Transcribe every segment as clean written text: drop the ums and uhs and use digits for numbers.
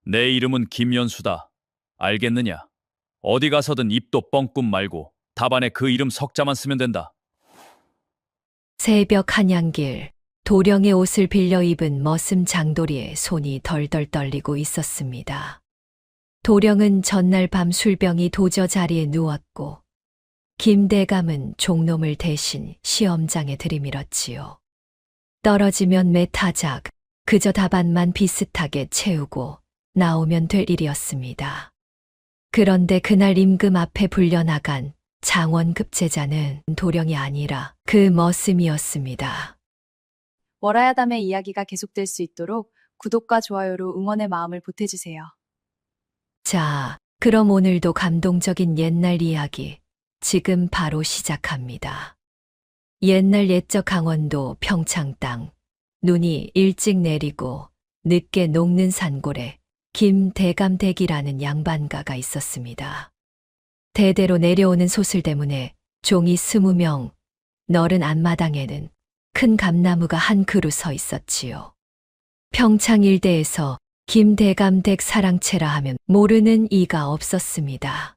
내 이름은 김연수다. 알겠느냐? 어디 가서든 입도 뻥끗 말고 답안에 그 이름 석자만 쓰면 된다. 새벽 한양길, 도령의 옷을 빌려 입은 머슴 장도리의 손이 덜덜 떨리고 있었습니다. 도령은 전날 밤 술병이 도저 자리에 누웠고, 김대감은 종놈을 대신 시험장에 들이밀었지요. 떨어지면 매 타작, 그저 답안만 비슷하게 채우고 나오면 될 일이었습니다. 그런데 그날 임금 앞에 불려나간 장원급제자는 도령이 아니라 그 머슴이었습니다. 월화야담의 이야기가 계속될 수 있도록 구독과 좋아요로 응원의 마음을 보태주세요. 자, 그럼 오늘도 감동적인 옛날 이야기 지금 바로 시작합니다. 옛날 옛적 강원도 평창 땅, 눈이 일찍 내리고 늦게 녹는 산골에 김대감댁이라는 양반가가 있었습니다. 대대로 내려오는 소슬 때문에 종이 20명, 너른 앞마당에는 큰 감나무가 한 그루 서 있었지요. 평창 일대에서 김대감댁 사랑채라 하면 모르는 이가 없었습니다.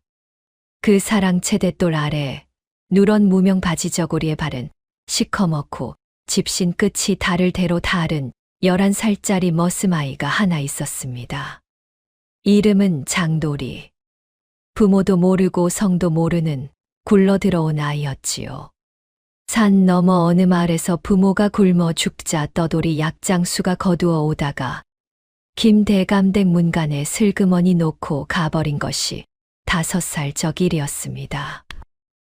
그 사랑채 대돌 아래 누런 무명 바지 저고리에 바른 시커멓고 집신 끝이 달을 대로 다른 11살짜리 머슴아이가 하나 있었습니다. 이름은 장도리. 부모도 모르고 성도 모르는 굴러 들어온 아이였지요. 산 너머 어느 마을에서 부모가 굶어 죽자 떠돌이 약장수가 거두어 오다가 김대감댁 문간에 슬그머니 놓고 가버린 것이 5살 적 일이었습니다.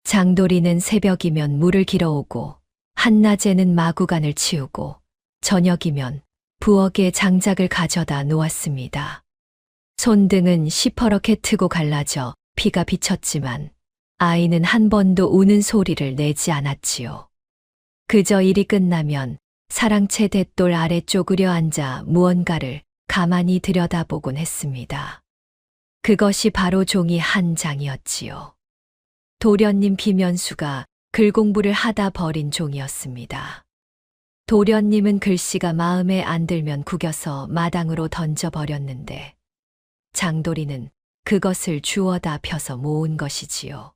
장도리는 새벽이면 물을 길어오고 한낮에는 마구간을 치우고 저녁이면 부엌에 장작을 가져다 놓았습니다. 손등은 시퍼렇게 트고 갈라져 피가 비쳤지만 아이는 한 번도 우는 소리를 내지 않았지요. 그저 일이 끝나면 사랑채 대돌 아래 쪼그려 앉아 무언가를 가만히 들여다보곤 했습니다. 그것이 바로 종이 한 장이었지요. 도련님 김연수가 글 공부를 하다 버린 종이었습니다. 도련님은 글씨가 마음에 안 들면 구겨서 마당으로 던져버렸는데 장도리는 그것을 주워다 펴서 모은 것이지요.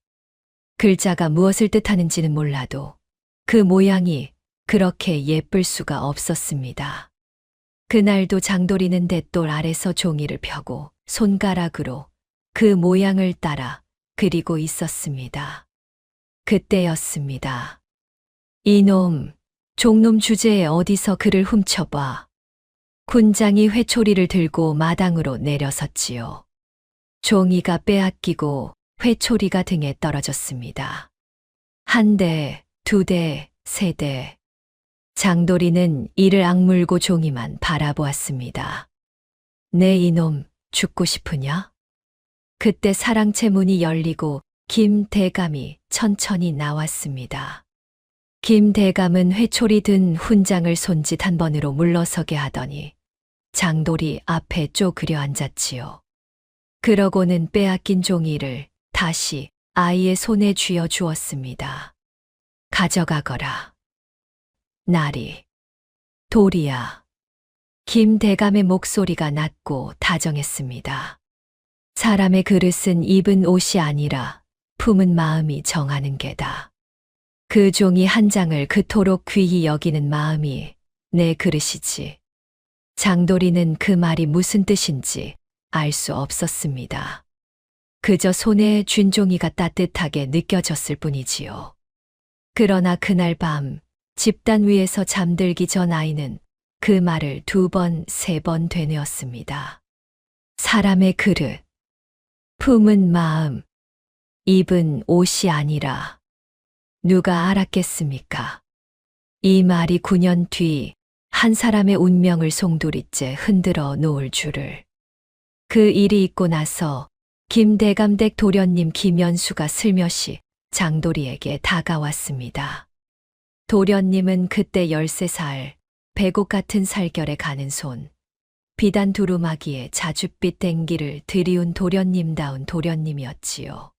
글자가 무엇을 뜻하는지는 몰라도 그 모양이 그렇게 예쁠 수가 없었습니다. 그날도 장도리는 대돌 아래서 종이를 펴고 손가락으로 그 모양을 따라 그리고 있었습니다. 그때였습니다. 이놈, 종놈 주제에 어디서 글을 훔쳐봐. 군장이 회초리를 들고 마당으로 내려섰지요. 종이가 빼앗기고 회초리가 등에 떨어졌습니다. 1대, 2대, 3대. 장도리는 이를 악물고 종이만 바라보았습니다. 내 이놈 죽고 싶으냐? 그때 사랑채 문이 열리고 김대감이 천천히 나왔습니다. 김대감은 회초리 든 훈장을 손짓 한 번으로 물러서게 하더니 장도리 앞에 쪼그려 앉았지요. 그러고는 빼앗긴 종이를 다시 아이의 손에 쥐어 주었습니다. 가져가거라. 나리, 도리야. 김대감의 목소리가 낮고 다정했습니다. 사람의 그릇은 입은 옷이 아니라 품은 마음이 정하는 게다. 그 종이 한 장을 그토록 귀히 여기는 마음이 내 그릇이지. 장도리는 그 말이 무슨 뜻인지 알 수 없었습니다. 그저 손에 쥔 종이가 따뜻하게 느껴졌을 뿐이지요. 그러나 그날 밤 집단 위에서 잠들기 전 아이는 그 말을 2번, 3번 되뇌었습니다. 사람의 그릇, 품은 마음, 입은 옷이 아니라 누가 알았겠습니까? 이 말이 9년 뒤 한 사람의 운명을 송두리째 흔들어 놓을 줄을. 그 일이 있고 나서 김대감댁 도련님 김연수가 슬며시 장도리에게 다가왔습니다. 도련님은 그때 13살, 배곡 같은 살결에 가는 손, 비단 두루마기에 자줏빛 댕기를 들이운 도련님다운 도련님이었지요.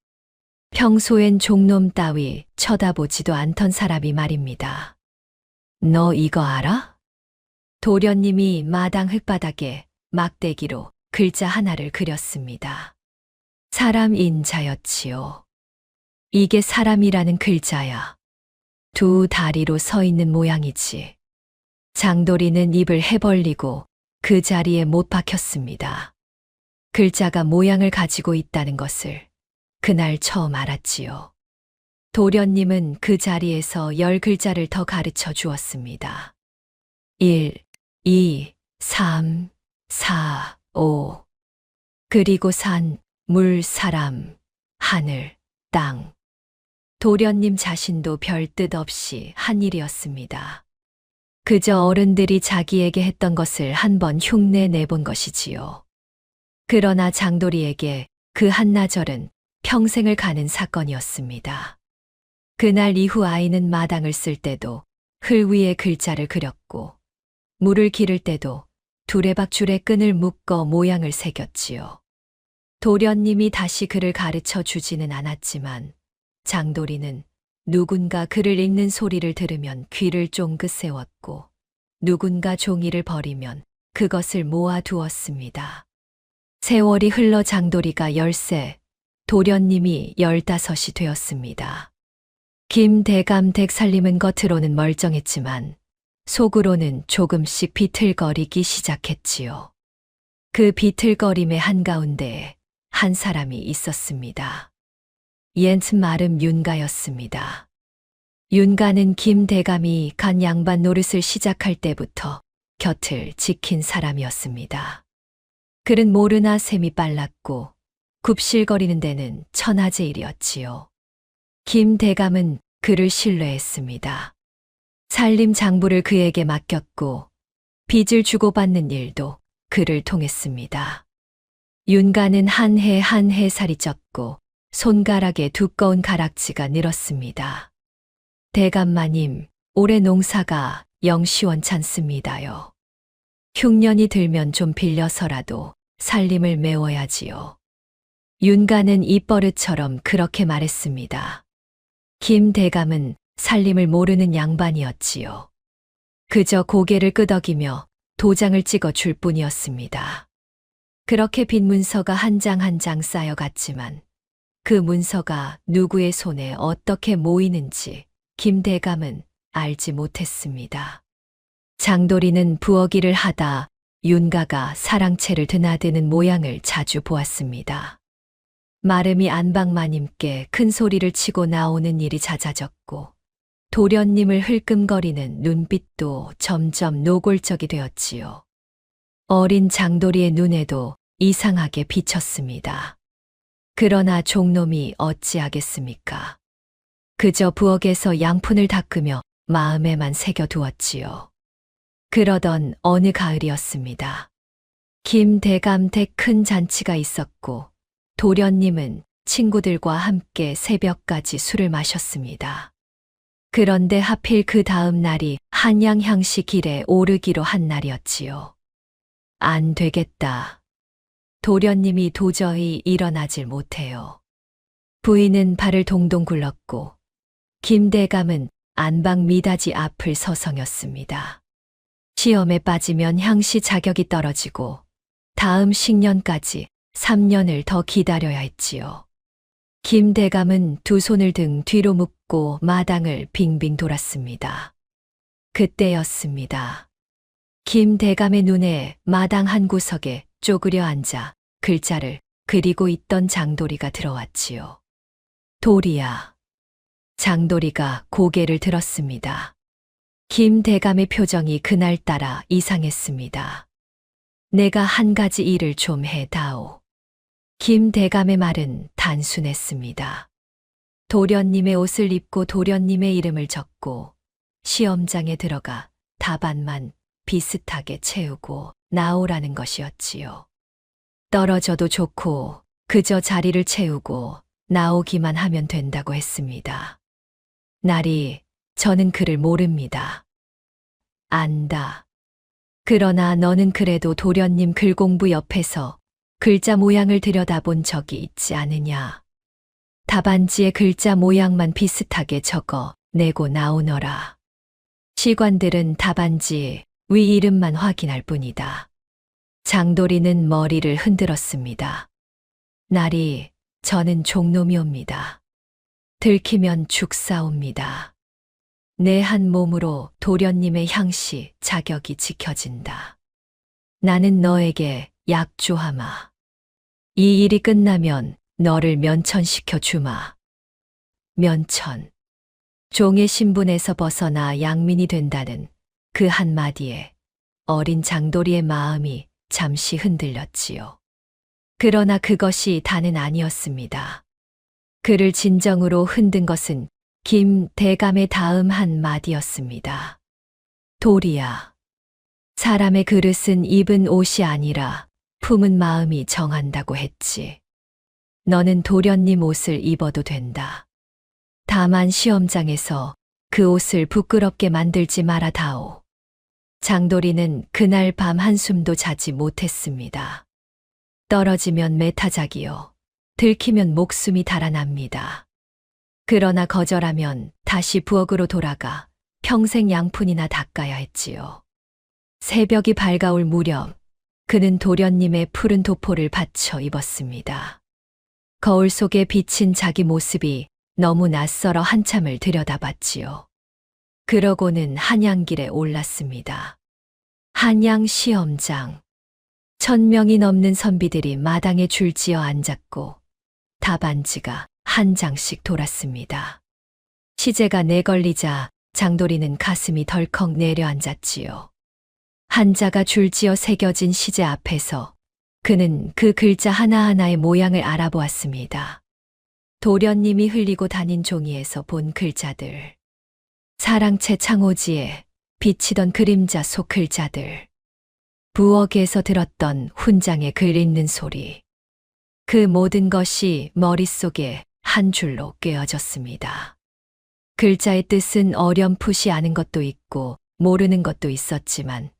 평소엔 종놈 따위 쳐다보지도 않던 사람이 말입니다. 너 이거 알아? 도련님이 마당 흙바닥에 막대기로 글자 하나를 그렸습니다. 사람인 자였지요. 이게 사람이라는 글자야. 두 다리로 서 있는 모양이지. 장돌이는 입을 해벌리고 그 자리에 못 박혔습니다. 글자가 모양을 가지고 있다는 것을 그날 처음 알았지요. 도련님은 그 자리에서 10글자를 더 가르쳐 주었습니다. 1, 2, 3, 4, 5. 그리고 산, 물, 사람, 하늘, 땅. 도련님 자신도 별 뜻 없이 한 일이었습니다. 그저 어른들이 자기에게 했던 것을 한번 흉내 내본 것이지요. 그러나 장돌이에게 그 한나절은 평생을 가는 사건이었습니다. 그날 이후 아이는 마당을 쓸 때도 흘 위에 글자를 그렸고, 물을 기를 때도 두레박줄에 끈을 묶어 모양을 새겼지요. 도련님이 다시 그를 가르쳐 주지는 않았지만 장돌이는 누군가 글을 읽는 소리를 들으면 귀를 쫑긋 세웠고 누군가 종이를 버리면 그것을 모아 두었습니다. 세월이 흘러 장돌이가 10세, 도련님이 15이 되었습니다. 김대감댁 살림은 겉으로는 멀쩡했지만 속으로는 조금씩 비틀거리기 시작했지요. 그 비틀거림의 한가운데에 한 사람이 있었습니다. 옛 말은 윤가였습니다. 윤가는 김대감이 간 양반 노릇을 시작할 때부터 곁을 지킨 사람이었습니다. 글은 모르나 셈이 빨랐고 굽실거리는 데는 천하제 일이었지요. 김대감은 그를 신뢰했습니다. 살림 장부를 그에게 맡겼고 빚을 주고받는 일도 그를 통했습니다. 윤가는 한 해 한 해 살이 쪘고 손가락에 두꺼운 가락지가 늘었습니다. 대감마님, 올해 농사가 영 시원찮습니다요. 흉년이 들면 좀 빌려서라도 살림을 메워야지요. 윤가는 입버릇처럼 그렇게 말했습니다. 김대감은 살림을 모르는 양반이었지요. 그저 고개를 끄덕이며 도장을 찍어 줄 뿐이었습니다. 그렇게 빈 문서가 한 장 한 장 쌓여갔지만 그 문서가 누구의 손에 어떻게 모이는지 김대감은 알지 못했습니다. 장돌이는 부엌일을 하다 윤가가 사랑채를 드나드는 모양을 자주 보았습니다. 마름이 안방마님께 큰 소리를 치고 나오는 일이 잦아졌고 도련님을 흘끔거리는 눈빛도 점점 노골적이 되었지요. 어린 장돌이의 눈에도 이상하게 비쳤습니다. 그러나 종놈이 어찌하겠습니까? 그저 부엌에서 양푼을 닦으며 마음에만 새겨두었지요. 그러던 어느 가을이었습니다. 김대감 댁 큰 잔치가 있었고 도련님은 친구들과 함께 새벽까지 술을 마셨습니다. 그런데 하필 그 다음 날이 한양향시 길에 오르기로 한 날이었지요. 안 되겠다. 도련님이 도저히 일어나질 못해요. 부인은 발을 동동 굴렀고 김대감은 안방 미닫이 앞을 서성였습니다. 시험에 빠지면 향시 자격이 떨어지고 다음 식년까지 3년을 더 기다려야 했지요. 김대감은 두 손을 등 뒤로 묶고 마당을 빙빙 돌았습니다. 그때였습니다. 김대감의 눈에 마당 한 구석에 쪼그려 앉아 글자를 그리고 있던 장돌이가 들어왔지요. 돌이야. 장돌이가 고개를 들었습니다. 김대감의 표정이 그날따라 이상했습니다. 내가 한 가지 일을 좀 해다오. 김대감의 말은 단순했습니다. 도련님의 옷을 입고 도련님의 이름을 적고 시험장에 들어가 답안만 비슷하게 채우고 나오라는 것이었지요. 떨어져도 좋고 그저 자리를 채우고 나오기만 하면 된다고 했습니다. 나리, 저는 글을 모릅니다. 안다. 그러나 너는 그래도 도련님 글공부 옆에서 글자 모양을 들여다본 적이 있지 않으냐. 답안지에 글자 모양만 비슷하게 적어 내고 나오너라. 시관들은 답안지 위 이름만 확인할 뿐이다. 장도리는 머리를 흔들었습니다. 나리, 저는 종놈이옵니다. 들키면 죽사옵니다. 내 한 몸으로 도련님의 향시 자격이 지켜진다. 나는 너에게 약조하마. 이 일이 끝나면 너를 면천시켜 주마. 면천. 종의 신분에서 벗어나 양민이 된다는 그 한마디에 어린 장도리의 마음이 잠시 흔들렸지요. 그러나 그것이 다는 아니었습니다. 그를 진정으로 흔든 것은 김 대감의 다음 한마디였습니다. 도리야, 사람의 그릇은 입은 옷이 아니라 품은 마음이 정한다고 했지. 너는 도련님 옷을 입어도 된다. 다만 시험장에서 그 옷을 부끄럽게 만들지 마라 다오. 장도리는 그날 밤 한숨도 자지 못했습니다. 떨어지면 메타작이요. 들키면 목숨이 달아납니다. 그러나 거절하면 다시 부엌으로 돌아가 평생 양푼이나 닦아야 했지요. 새벽이 밝아올 무렵 그는 도련님의 푸른 도포를 받쳐 입었습니다. 거울 속에 비친 자기 모습이 너무 낯설어 한참을 들여다봤지요. 그러고는 한양길에 올랐습니다. 한양 시험장. 1000명이 넘는 선비들이 마당에 줄지어 앉았고 답안지가 한 장씩 돌았습니다. 시제가 내걸리자 장도리는 가슴이 덜컥 내려앉았지요. 한자가 줄지어 새겨진 시제 앞에서 그는 그 글자 하나하나의 모양을 알아보았습니다. 도련님이 흘리고 다닌 종이에서 본 글자들. 사랑채 창호지에 비치던 그림자 속 글자들. 부엌에서 들었던 훈장의 글 읽는 소리. 그 모든 것이 머릿속에 한 줄로 꿰어졌습니다. 글자의 뜻은 어렴풋이 아는 것도 있고 모르는 것도 있었지만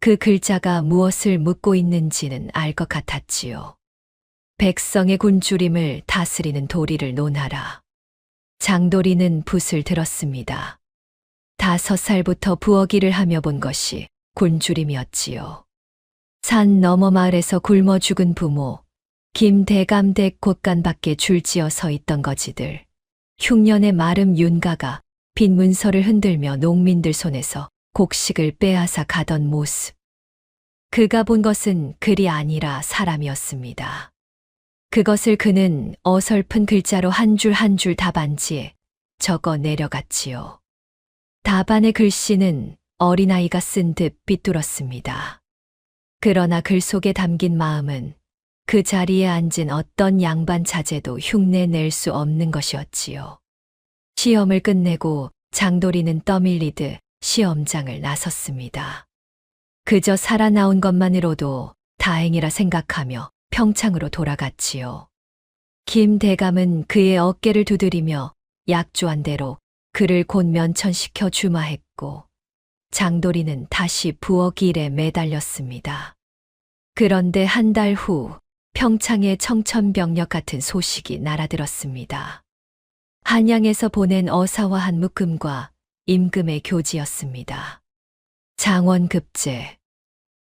그 글자가 무엇을 묻고 있는지는 알 것 같았지요. 백성의 굶주림을 다스리는 도리를 논하라. 장도리는 붓을 들었습니다. 5살부터 부엌 일을 하며 본 것이 굶주림이었지요. 산 너머 마을에서 굶어 죽은 부모, 김대감 댁 곳간 밖에 줄지어 서 있던 거지들, 흉년의 마름 윤가가 빈 문서를 흔들며 농민들 손에서 곡식을 빼앗아 가던 모습. 그가 본 것은 글이 아니라 사람이었습니다. 그것을 그는 어설픈 글자로 한 줄 한 줄 답안지에 적어 내려갔지요. 답안의 글씨는 어린아이가 쓴 듯 삐뚤었습니다. 그러나 글 속에 담긴 마음은 그 자리에 앉은 어떤 양반 자제도 흉내낼 수 없는 것이었지요. 시험을 끝내고 장도리는 떠밀리듯 시험장을 나섰습니다. 그저 살아나온 것만으로도 다행이라 생각하며 평창으로 돌아갔지요. 김 대감은 그의 어깨를 두드리며 약조한 대로 그를 곧 면천시켜 주마 했고 장도리는 다시 부엌 일에 매달렸습니다. 그런데 한 달 후 평창에 청천벽력 같은 소식이 날아들었습니다. 한양에서 보낸 어사와 한 묶음과 임금의 교지였습니다. 장원급제.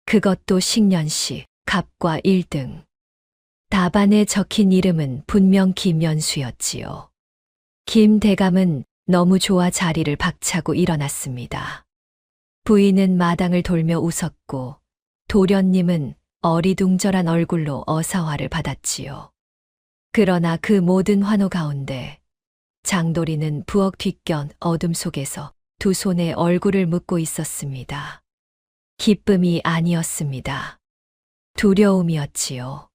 그것도 식년시 갑과 1등. 답안에 적힌 이름은 분명 김연수였지요. 김 대감은 너무 좋아 자리를 박차고 일어났습니다. 부인은 마당을 돌며 웃었고 도련님은 어리둥절한 얼굴로 어사화를 받았지요. 그러나 그 모든 환호 가운데 장도리는 부엌 뒷견 어둠 속에서 두 손에 얼굴을 묶고 있었습니다. 기쁨이 아니었습니다. 두려움이었지요.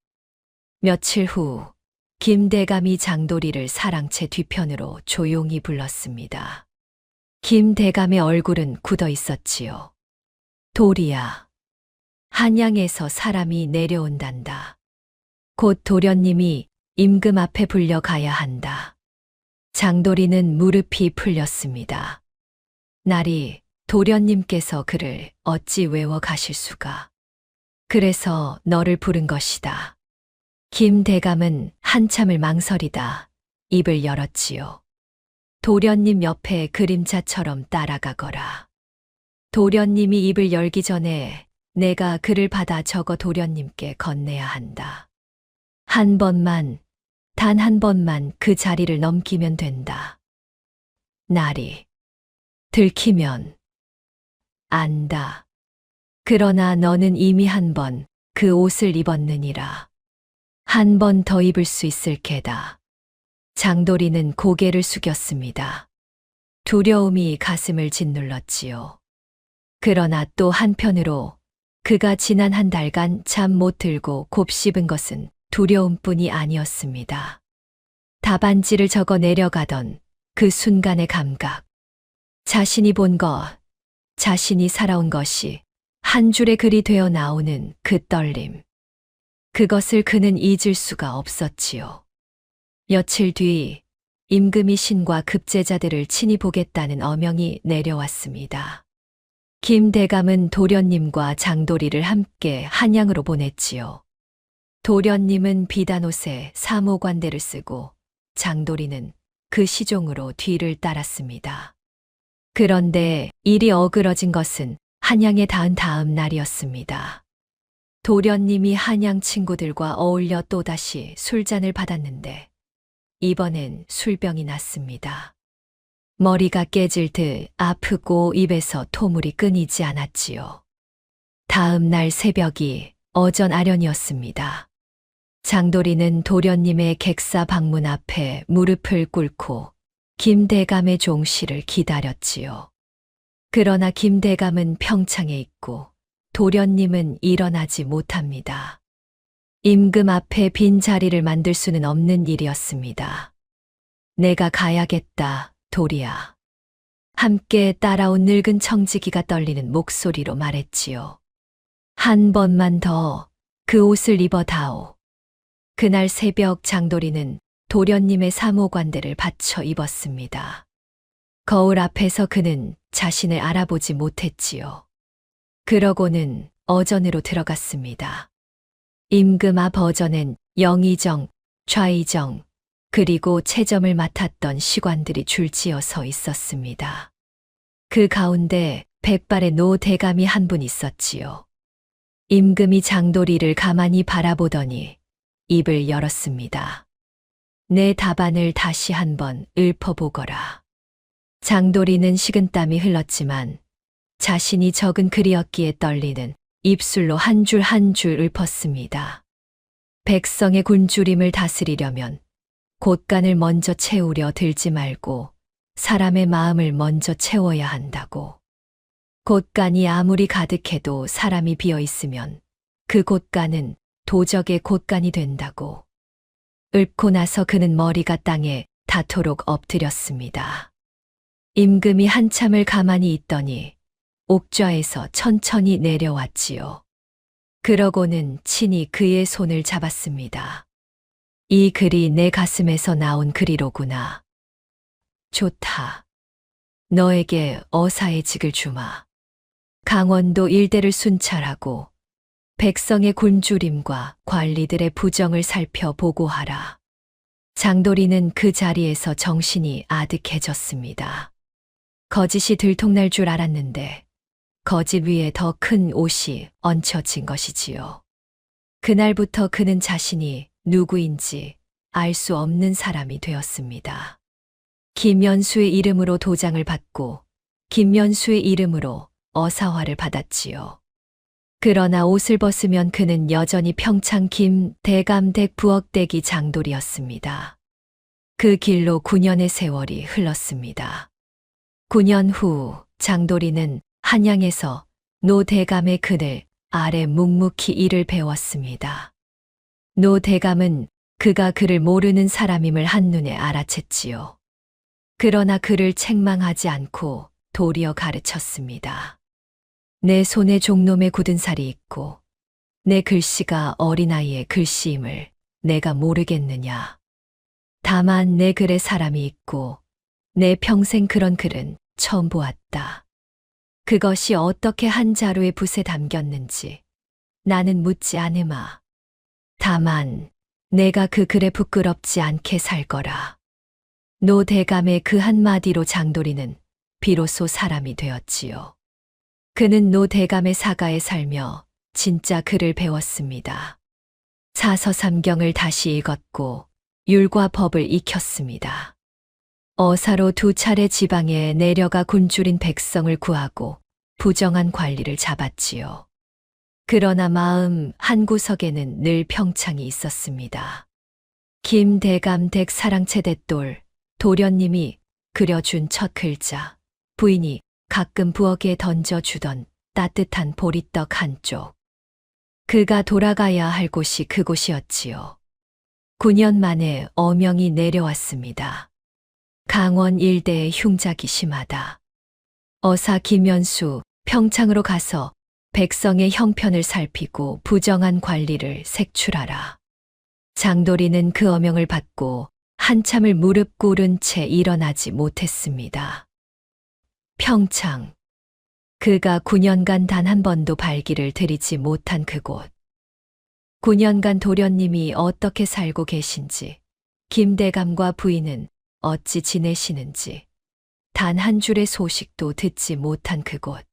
며칠 후 김대감이 장도리를 사랑채 뒤편으로 조용히 불렀습니다. 김대감의 얼굴은 굳어 있었지요. 도리야, 한양에서 사람이 내려온단다. 곧 도련님이 임금 앞에 불려가야 한다. 장도리는 무릎이 풀렸습니다. 나리, 도련님께서 그를 어찌 외워 가실 수가. 그래서 너를 부른 것이다. 김 대감은 한참을 망설이다 입을 열었지요. 도련님 옆에 그림자처럼 따라가거라. 도련님이 입을 열기 전에 내가 글을 받아 적어 도련님께 건네야 한다. 한 번만, 단 한 번만 그 자리를 넘기면 된다. 날이 들키면 안다. 그러나 너는 이미 한 번 그 옷을 입었느니라. 한 번 더 입을 수 있을 게다. 장도리는 고개를 숙였습니다. 두려움이 가슴을 짓눌렀지요. 그러나 또 한편으로 그가 지난 한 달간 잠 못 들고 곱씹은 것은 두려움뿐이 아니었습니다. 답안지를 적어 내려가던 그 순간의 감각. 자신이 본 것, 자신이 살아온 것이 한 줄의 글이 되어 나오는 그 떨림. 그것을 그는 잊을 수가 없었지요. 며칠 뒤 임금이 신과 급제자들을 친히 보겠다는 어명이 내려왔습니다. 김 대감은 도련님과 장도리를 함께 한양으로 보냈지요. 도련님은 비단옷에 사모관대를 쓰고 장도리는 그 시종으로 뒤를 따랐습니다. 그런데 일이 어그러진 것은 한양에 닿은 다음 날이었습니다. 도련님이 한양 친구들과 어울려 또다시 술잔을 받았는데 이번엔 술병이 났습니다. 머리가 깨질 듯 아프고 입에서 토물이 끊이지 않았지요. 다음 날 새벽이 어전아련이었습니다. 장도리는 도련님의 객사 방문 앞에 무릎을 꿇고 김대감의 종시를 기다렸지요. 그러나 김대감은 평창에 있고 도련님은 일어나지 못합니다. 임금 앞에 빈 자리를 만들 수는 없는 일이었습니다. 내가 가야겠다, 도리야. 함께 따라온 늙은 청지기가 떨리는 목소리로 말했지요. 한 번만 더 그 옷을 입어 다오. 그날 새벽 장도리는 도련님의 사모관대를 받쳐 입었습니다. 거울 앞에서 그는 자신을 알아보지 못했지요. 그러고는 어전으로 들어갔습니다. 임금 앞 어전엔 영의정, 좌의정, 그리고 채점을 맡았던 시관들이 줄지어 서 있었습니다. 그 가운데 백발의 노 대감이 한 분 있었지요. 임금이 장도리를 가만히 바라보더니 입을 열었습니다. 내 답안을 다시 한번 읊어보거라. 장도리는 식은땀이 흘렀지만 자신이 적은 글이었기에 떨리는 입술로 한 줄 한 줄 읊었습니다. 백성의 굶주림을 다스리려면 곳간을 먼저 채우려 들지 말고 사람의 마음을 먼저 채워야 한다고. 곳간이 아무리 가득해도 사람이 비어 있으면 그 곳간은 도적의 곳간이 된다고. 읊고 나서 그는 머리가 땅에 닿도록 엎드렸습니다. 임금이 한참을 가만히 있더니 옥좌에서 천천히 내려왔지요. 그러고는 친히 그의 손을 잡았습니다. 이 글이 내 가슴에서 나온 글이로구나. 좋다. 너에게 어사의 직을 주마. 강원도 일대를 순찰하고 백성의 굶주림과 관리들의 부정을 살펴 보고하라. 장도리는 그 자리에서 정신이 아득해졌습니다. 거짓이 들통날 줄 알았는데 거짓 위에 더 큰 옷이 얹혀진 것이지요. 그날부터 그는 자신이 누구인지 알 수 없는 사람이 되었습니다. 김연수의 이름으로 도장을 받고 김연수의 이름으로 어사화를 받았지요. 그러나 옷을 벗으면 그는 여전히 평창 김 대감댁 부엌댁이 장돌이었습니다. 그 길로 9년의 세월이 흘렀습니다. 9년 후 장도리는 한양에서 노 대감의 그늘 아래 묵묵히 일을 배웠습니다. 노 대감은 그가 그를 모르는 사람임을 한눈에 알아챘지요. 그러나 그를 책망하지 않고 도리어 가르쳤습니다. 내 손에 종놈의 굳은 살이 있고 내 글씨가 어린아이의 글씨임을 내가 모르겠느냐. 다만 내 글에 사람이 있고 내 평생 그런 글은 처음 보았다. 그것이 어떻게 한 자루의 붓에 담겼는지 나는 묻지 않으마. 다만 내가 그 글에 부끄럽지 않게 살 거라. 노 대감의 그 한마디로 장도리는 비로소 사람이 되었지요. 그는 노 대감의 사가에 살며 진짜 글을 배웠습니다. 사서삼경을 다시 읽었고 율과 법을 익혔습니다. 어사로 2차례 지방에 내려가 굶주린 백성을 구하고 부정한 관리를 잡았지요. 그러나 마음 한구석에는 늘 평창이 있었습니다. 김대감 댁 사랑채대돌 도련님이 그려준 첫 글자, 부인이 가끔 부엌에 던져주던 따뜻한 보리떡 한 쪽. 그가 돌아가야 할 곳이 그곳이었지요. 9년 만에 어명이 내려왔습니다. 강원 일대의 흉작이 심하다. 어사 김연수 평창으로 가서 백성의 형편을 살피고 부정한 관리를 색출하라. 장도리는 그 어명을 받고 한참을 무릎 꿇은 채 일어나지 못했습니다. 평창. 그가 9년간 단 한 번도 발길을 들이지 못한 그곳. 9년간 도련님이 어떻게 살고 계신지, 김대감과 부인은 어찌 지내시는지, 단 한 줄의 소식도 듣지 못한 그곳.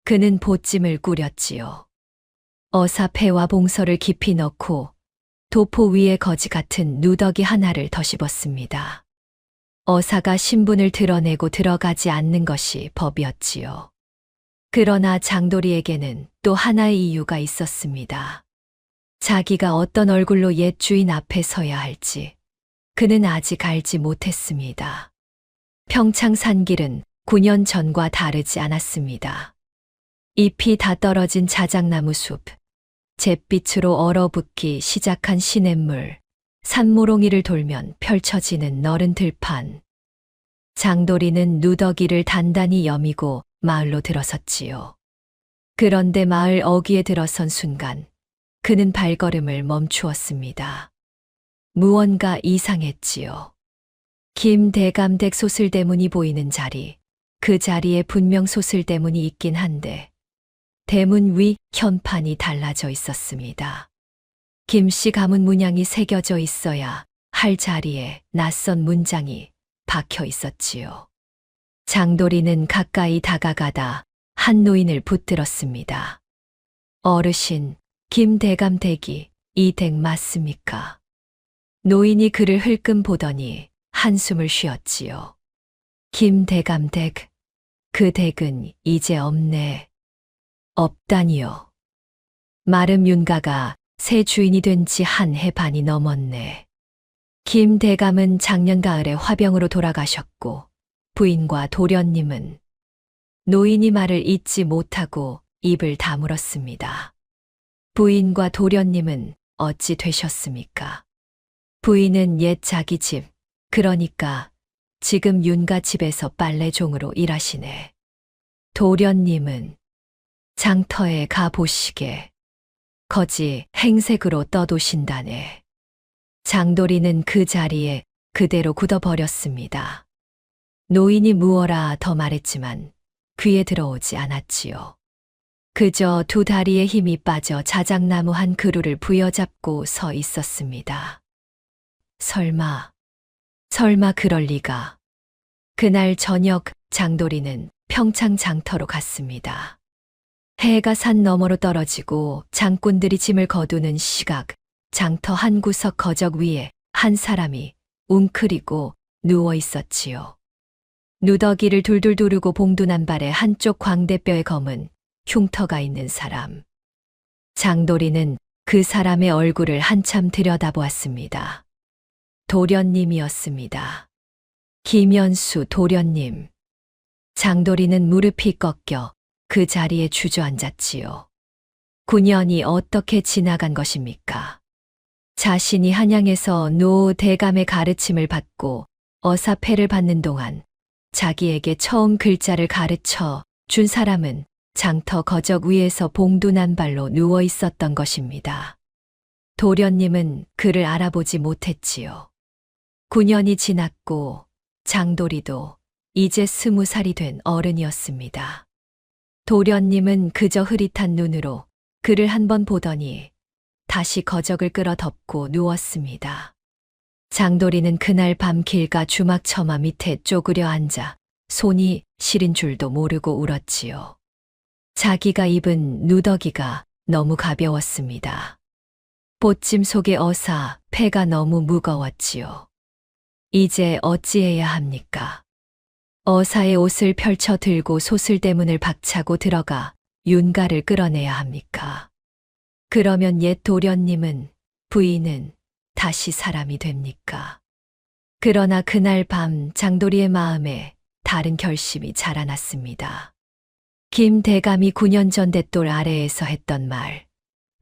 그는 보찜을 꾸렸지요. 어사 폐와 봉서를 깊이 넣고 도포 위에 거지 같은 누더기 하나를 더 씹었습니다. 어사가 신분을 드러내고 들어가지 않는 것이 법이었지요. 그러나 장도리에게는 또 하나의 이유가 있었습니다. 자기가 어떤 얼굴로 옛 주인 앞에 서야 할지 그는 아직 알지 못했습니다. 평창 산길은 9년 전과 다르지 않았습니다. 잎이 다 떨어진 자작나무 숲, 잿빛으로 얼어붙기 시작한 시냇물, 산모롱이를 돌면 펼쳐지는 너른 들판. 장도리는 누더기를 단단히 여미고 마을로 들어섰지요. 그런데 마을 어귀에 들어선 순간 그는 발걸음을 멈추었습니다. 무언가 이상했지요. 김대감댁 소슬대문이 보이는 자리, 그 자리에 분명 소슬대문이 있긴 한데 대문 위 현판이 달라져 있었습니다. 김씨 가문 문양이 새겨져 있어야 할 자리에 낯선 문장이 박혀 있었지요. 장도리는 가까이 다가가다 한 노인을 붙들었습니다. 어르신, 김대감 댁이 이 댁 맞습니까? 노인이 그를 흘끔 보더니 한숨을 쉬었지요. 김대감 댁, 그 댁은 이제 없네. 없다니요. 마름 윤가가 새 주인이 된 지 한 해 반이 넘었네. 김대감은 작년 가을에 화병으로 돌아가셨고 부인과 도련님은 노인이 말을 잇지 못하고 입을 다물었습니다. 부인과 도련님은 어찌 되셨습니까? 부인은 옛 자기 집, 그러니까 지금 윤가 집에서 빨래종으로 일하시네. 도련님은 장터에 가보시게. 거지 행색으로 떠도신다네. 장도리는 그 자리에 그대로 굳어버렸습니다. 노인이 무어라 더 말했지만 귀에 들어오지 않았지요. 그저 두 다리에 힘이 빠져 자작나무 한 그루를 부여잡고 서 있었습니다. 설마 그럴 리가. 그날 저녁 장도리는 평창 장터로 갔습니다. 해가 산 너머로 떨어지고 장꾼들이 짐을 거두는 시각, 장터 한 구석 거적 위에 한 사람이 웅크리고 누워 있었지요. 누더기를 둘둘 두르고 봉둔한 발에 한쪽 광대뼈에 검은 흉터가 있는 사람. 장도리는 그 사람의 얼굴을 한참 들여다보았습니다. 도련님이었습니다. 김연수 도련님. 장도리는 무릎이 꺾여 그 자리에 주저앉았지요. 9년이 어떻게 지나간 것입니까? 자신이 한양에서 노 대감의 가르침을 받고 어사패를 받는 동안 자기에게 처음 글자를 가르쳐 준 사람은 장터 거적 위에서 봉둔한 발로 누워 있었던 것입니다. 도련님은 그를 알아보지 못했지요. 9년이 지났고 장도리도 이제 20살이 된 어른이었습니다. 도련님은 그저 흐릿한 눈으로 그를 한번 보더니 다시 거적을 끌어 덮고 누웠습니다. 장도리는 그날 밤 길가 주막 처마 밑에 쪼그려 앉아 손이 시린 줄도 모르고 울었지요. 자기가 입은 누더기가 너무 가벼웠습니다. 보찜 속의 어사, 폐가 너무 무거웠지요. 이제 어찌해야 합니까? 어사의 옷을 펼쳐 들고 소슬대문을 박차고 들어가 윤가를 끌어내야 합니까? 그러면 옛 도련님은, 부인은 다시 사람이 됩니까? 그러나 그날 밤 장도리의 마음에 다른 결심이 자라났습니다. 김 대감이 9년 전 돛돌 아래에서 했던 말,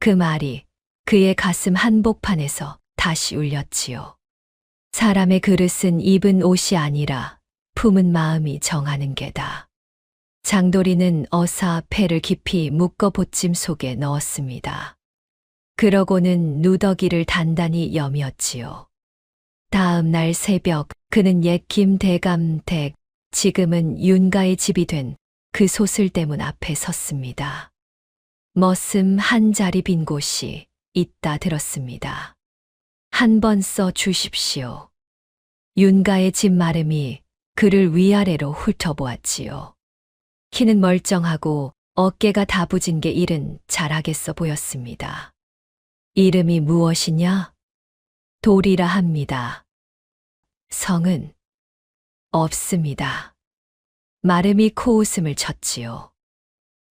그 말이 그의 가슴 한복판에서 다시 울렸지요. 사람의 그릇은 입은 옷이 아니라 품은 마음이 정하는 게다. 장도리는 어사 폐를 깊이 묶어 보찜 속에 넣었습니다. 그러고는 누더기를 단단히 여미었지요. 다음 날 새벽 그는 옛 김 대감 댁, 지금은 윤가의 집이 된 그 소슬대문 앞에 섰습니다. 머슴 한 자리 빈 곳이 있다 들었습니다. 한 번 써 주십시오. 윤가의 집 마름이 그를 위아래로 훑어보았지요. 키는 멀쩡하고 어깨가 다부진 게 일은 잘하겠어 보였습니다. 이름이 무엇이냐? 돌이라 합니다. 성은 없습니다. 마름이 코웃음을 쳤지요.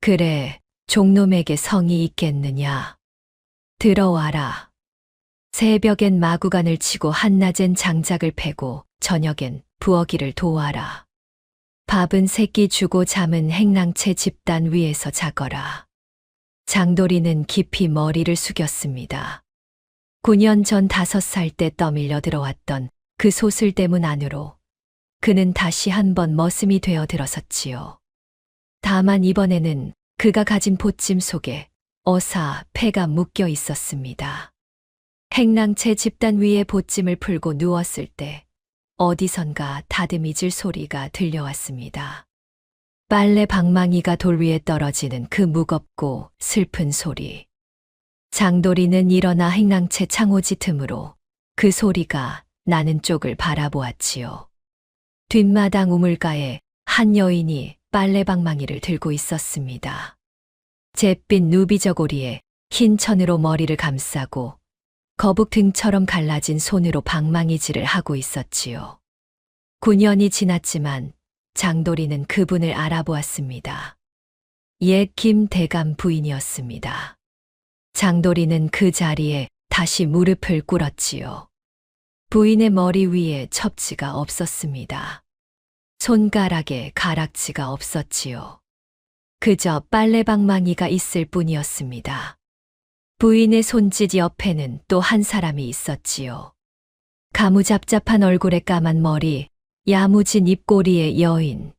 그래, 종놈에게 성이 있겠느냐? 들어와라. 새벽엔 마구간을 치고 한낮엔 장작을 패고 저녁엔 부엌일을 도와라. 밥은 새끼 주고 잠은 행랑채 집단 위에서 자거라. 장도리는 깊이 머리를 숙였습니다. 9년 전 5살 때 떠밀려 들어왔던 그 소슬대문 안으로 그는 다시 한번 머슴이 되어 들어섰지요. 다만 이번에는 그가 가진 보찜 속에 어사, 폐가 묶여 있었습니다. 행랑채 집단 위에 보찜을 풀고 누웠을 때 어디선가 다듬이질 소리가 들려왔습니다. 빨래 방망이가 돌 위에 떨어지는 그 무겁고 슬픈 소리. 장도리는 일어나 행랑채 창호지 틈으로 그 소리가 나는 쪽을 바라보았지요. 뒷마당 우물가에 한 여인이 빨래 방망이를 들고 있었습니다. 잿빛 누비저고리에 흰 천으로 머리를 감싸고 거북 등처럼 갈라진 손으로 방망이질을 하고 있었지요. 9년이 지났지만 장도리는 그분을 알아보았습니다. 옛 김 대감 부인이었습니다. 장도리는 그 자리에 다시 무릎을 꿇었지요. 부인의 머리 위에 첩지가 없었습니다. 손가락에 가락지가 없었지요. 그저 빨래방망이가 있을 뿐이었습니다. 부인의 손짓 옆에는 또 한 사람이 있었지요. 가무잡잡한 얼굴에 까만 머리, 야무진 입꼬리의 여인.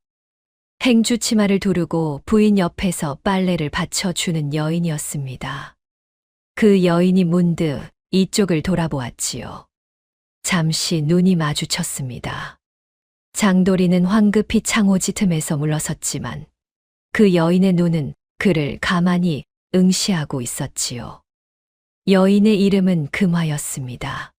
행주치마를 두르고 부인 옆에서 빨래를 받쳐주는 여인이었습니다. 그 여인이 문득 이쪽을 돌아보았지요. 잠시 눈이 마주쳤습니다. 장도리는 황급히 창호지 틈에서 물러섰지만 그 여인의 눈은 그를 가만히 응시하고 있었지요. 여인의 이름은 금화였습니다.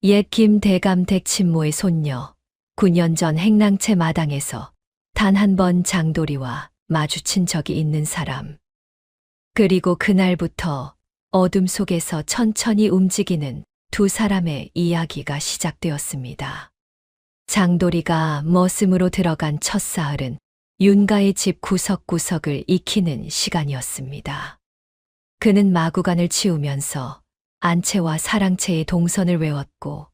옛 김 대감 댁 친모의 손녀, 9년 전 행랑채 마당에서 단 한 번 장도리와 마주친 적이 있는 사람. 그리고 그날부터 어둠 속에서 천천히 움직이는 두 사람의 이야기가 시작되었습니다. 장도리가 머슴으로 들어간 첫 사흘은 윤가의 집 구석구석을 익히는 시간이었습니다. 그는 마구간을 치우면서 안채와 사랑채의 동선을 외웠고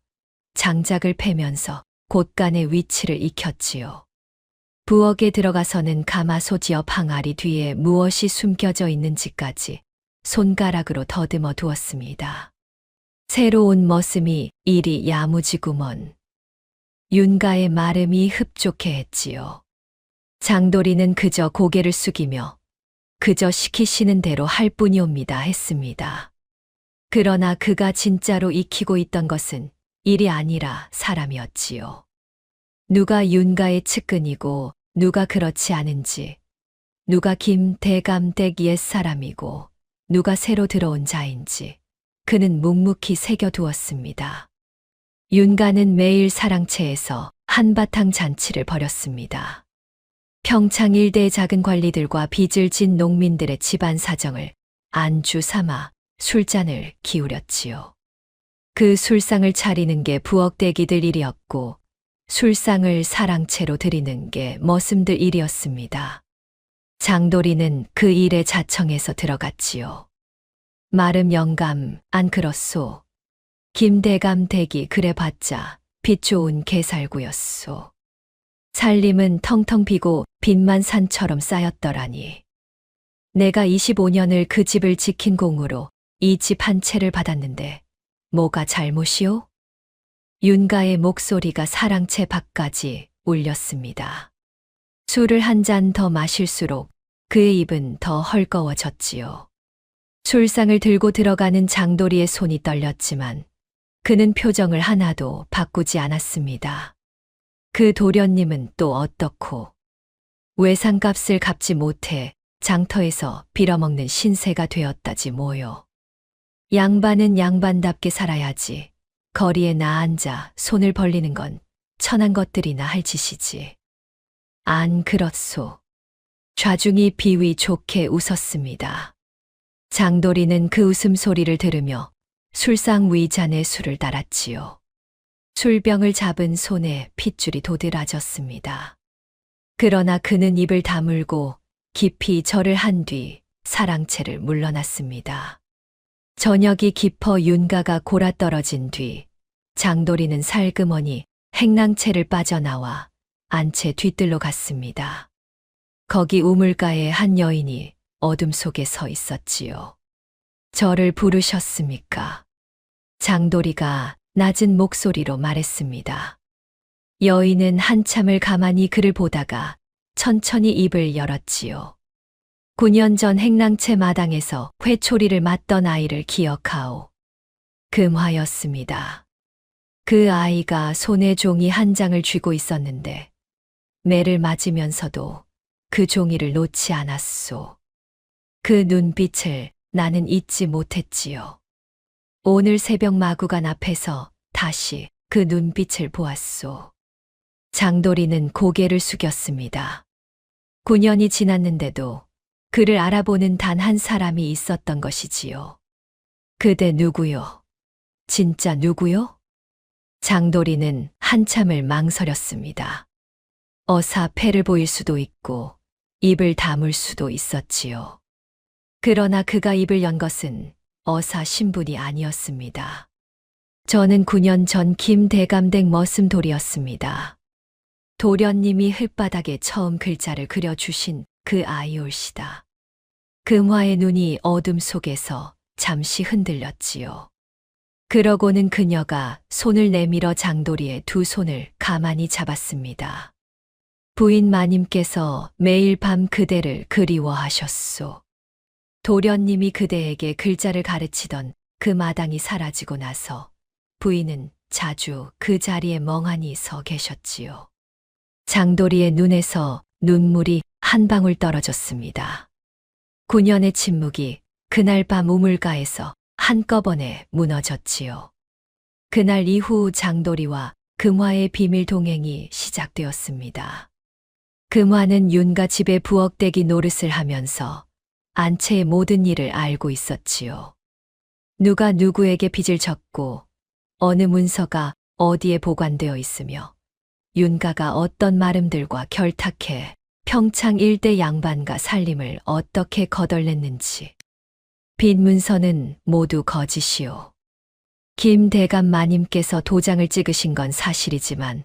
장작을 패면서 곳간의 위치를 익혔지요. 부엌에 들어가서는 가마솥 옆 항아리 뒤에 무엇이 숨겨져 있는지까지 손가락으로 더듬어 두었습니다. 새로운 머슴이 이리 야무지구먼. 윤가의 마름이 흡족해 했지요. 장도리는 그저 고개를 숙이며 그저 시키시는 대로 할 뿐이옵니다 했습니다. 그러나 그가 진짜로 익히고 있던 것은 일이 아니라 사람이었지요. 누가 윤가의 측근이고 누가 그렇지 않은지, 누가 김 대감 댁 옛사람이고 누가 새로 들어온 자인지 그는 묵묵히 새겨두었습니다. 윤가는 매일 사랑채에서 한바탕 잔치를 벌였습니다. 평창 일대의 작은 관리들과 빚을 진 농민들의 집안 사정을 안주 삼아 술잔을 기울였지요. 그 술상을 차리는 게 부엌대기들 일이었고 술상을 사랑채로 드리는 게 머슴들 일이었습니다. 장돌이는 그 일에 자청해서 들어갔지요. 마름 영감 안 그렇소. 김대감 댁이 그래봤자 빚 좋은 개살구였소. 살림은 텅텅 비고 빚만 산처럼 쌓였더라니. 내가 25년을 그 집을 지킨 공으로 이 집 한 채를 받았는데 뭐가 잘못이오? 윤가의 목소리가 사랑채 밖까지 울렸습니다. 술을 한 잔 더 마실수록 그의 입은 더 헐거워졌지요. 술상을 들고 들어가는 장돌이의 손이 떨렸지만 그는 표정을 하나도 바꾸지 않았습니다. 그 도련님은 또 어떻고 외상값을 갚지 못해 장터에서 빌어먹는 신세가 되었다지 뭐요. 양반은 양반답게 살아야지. 거리에 나앉아 손을 벌리는 건 천한 것들이나 할 짓이지. 안 그렇소. 좌중이 비위 좋게 웃었습니다. 장돌이는 그 웃음소리를 들으며 술상 위잔에 술을 따랐지요. 술병을 잡은 손에 핏줄이 도드라졌습니다. 그러나 그는 입을 다물고 깊이 절을 한 뒤 사랑채를 물러났습니다. 저녁이 깊어 윤가가 골아떨어진 뒤 장돌이는 살그머니 행랑채를 빠져나와 안채 뒤뜰로 갔습니다. 거기 우물가에 한 여인이 어둠 속에 서 있었지요. 저를 부르셨습니까? 장돌이가 낮은 목소리로 말했습니다. 여인은 한참을 가만히 그를 보다가 천천히 입을 열었지요. 9년 전 행랑채 마당에서 회초리를 맞던 아이를 기억하오. 금화였습니다. 그 아이가 손에 종이 한 장을 쥐고 있었는데 매를 맞으면서도 그 종이를 놓지 않았소. 그 눈빛을 나는 잊지 못했지요. 오늘 새벽 마구간 앞에서 다시 그 눈빛을 보았소. 장돌이는 고개를 숙였습니다. 9년이 지났는데도 그를 알아보는 단 한 사람이 있었던 것이지요. 그대 누구요? 진짜 누구요? 장돌이는 한참을 망설였습니다. 어사 패를 보일 수도 있고 입을 다물 수도 있었지요. 그러나 그가 입을 연 것은 어사 신분이 아니었습니다. 저는 9년 전 김대감댁 머슴돌이었습니다. 도련님이 흙바닥에 처음 글자를 그려주신 그 아이올시다. 금화의 눈이 어둠 속에서 잠시 흔들렸지요. 그러고는 그녀가 손을 내밀어 장돌이의 두 손을 가만히 잡았습니다. 부인 마님께서 매일 밤 그대를 그리워하셨소. 도련님이 그대에게 글자를 가르치던 그 마당이 사라지고 나서 부인은 자주 그 자리에 멍하니 서 계셨지요. 장돌이의 눈에서 눈물이 한 방울 떨어졌습니다. 9년의 침묵이 그날 밤 우물가에서 한꺼번에 무너졌지요. 그날 이후 장돌이와 금화의 비밀 동행이 시작되었습니다. 금화는 윤가 집에 부엌대기 노릇을 하면서 안채의 모든 일을 알고 있었지요. 누가 누구에게 빚을 졌고 어느 문서가 어디에 보관되어 있으며 윤가가 어떤 마름들과 결탁해 평창 일대 양반과 살림을 어떻게 거덜냈는지. 빚 문서는 모두 거짓이요. 김대감 마님께서 도장을 찍으신 건 사실이지만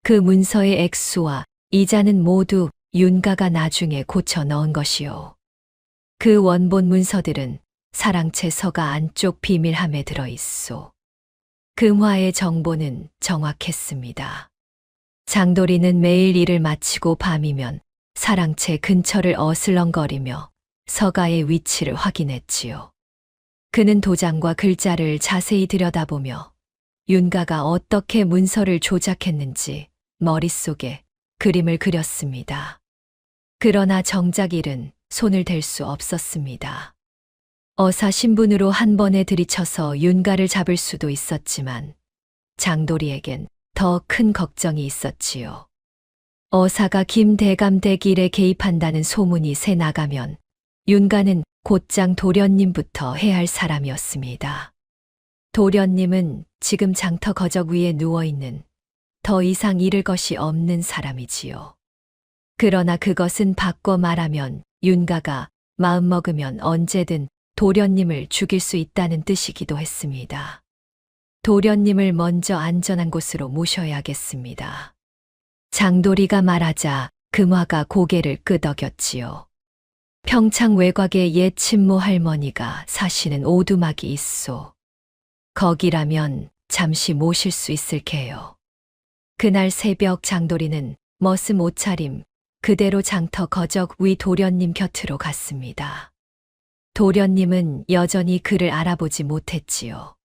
그 문서의 액수와 이자는 모두 윤가가 나중에 고쳐 넣은 것이요. 그 원본 문서들은 사랑채 서가 안쪽 비밀함에 들어있소. 금화의 정보는 정확했습니다. 장돌이는 매일 일을 마치고 밤이면 사랑채 근처를 어슬렁거리며 서가의 위치를 확인했지요. 그는 도장과 글자를 자세히 들여다보며 윤가가 어떻게 문서를 조작했는지 머릿속에 그림을 그렸습니다. 그러나 정작 일은 손을 댈 수 없었습니다. 어사 신분으로 한 번에 들이쳐서 윤가를 잡을 수도 있었지만 장돌이에겐 더 큰 걱정이 있었지요. 어사가 김대감댁 일에 개입한다는 소문이 새 나가면 윤가는 곧장 도련님부터 해야 할 사람이었습니다. 도련님은 지금 장터 거적 위에 누워있는 더 이상 잃을 것이 없는 사람이지요. 그러나 그것은 바꿔 말하면 윤가가 마음먹으면 언제든 도련님을 죽일 수 있다는 뜻이기도 했습니다. 도련님을 먼저 안전한 곳으로 모셔야겠습니다. 장도리가 말하자 금화가 고개를 끄덕였지요. 평창 외곽에 옛 친모 할머니가 사시는 오두막이 있소. 거기라면 잠시 모실 수 있을게요. 그날 새벽 장도리는 머슴 옷차림 그대로 장터 거적 위 도련님 곁으로 갔습니다. 도련님은 여전히 그를 알아보지 못했지요.